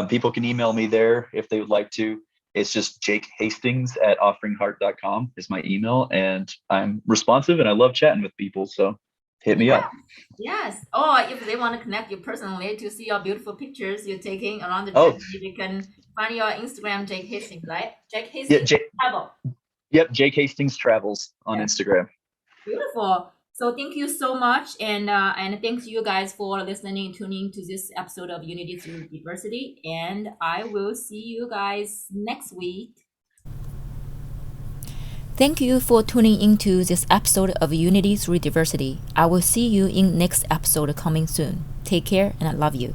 People can email me there if they would like to. It's just Jake Hastings at offeringheart.com is my email. And I'm responsive and I love chatting with people. So hit me up. Yes. Or if they want to connect you personally to see your beautiful pictures you're taking along the Oh, journey, they can find your Instagram, Jake Hastings, right? Jake yeah. Hastings Travel. Yep. Jake Hastings Travels on Yes. Instagram. Beautiful. So thank you so much, and thanks you guys for listening, tuning to this episode of Unity Through Diversity. And I will see you guys next week. Thank you for tuning into this episode of Unity Through Diversity. I will see you in next episode coming soon. Take care, and I love you.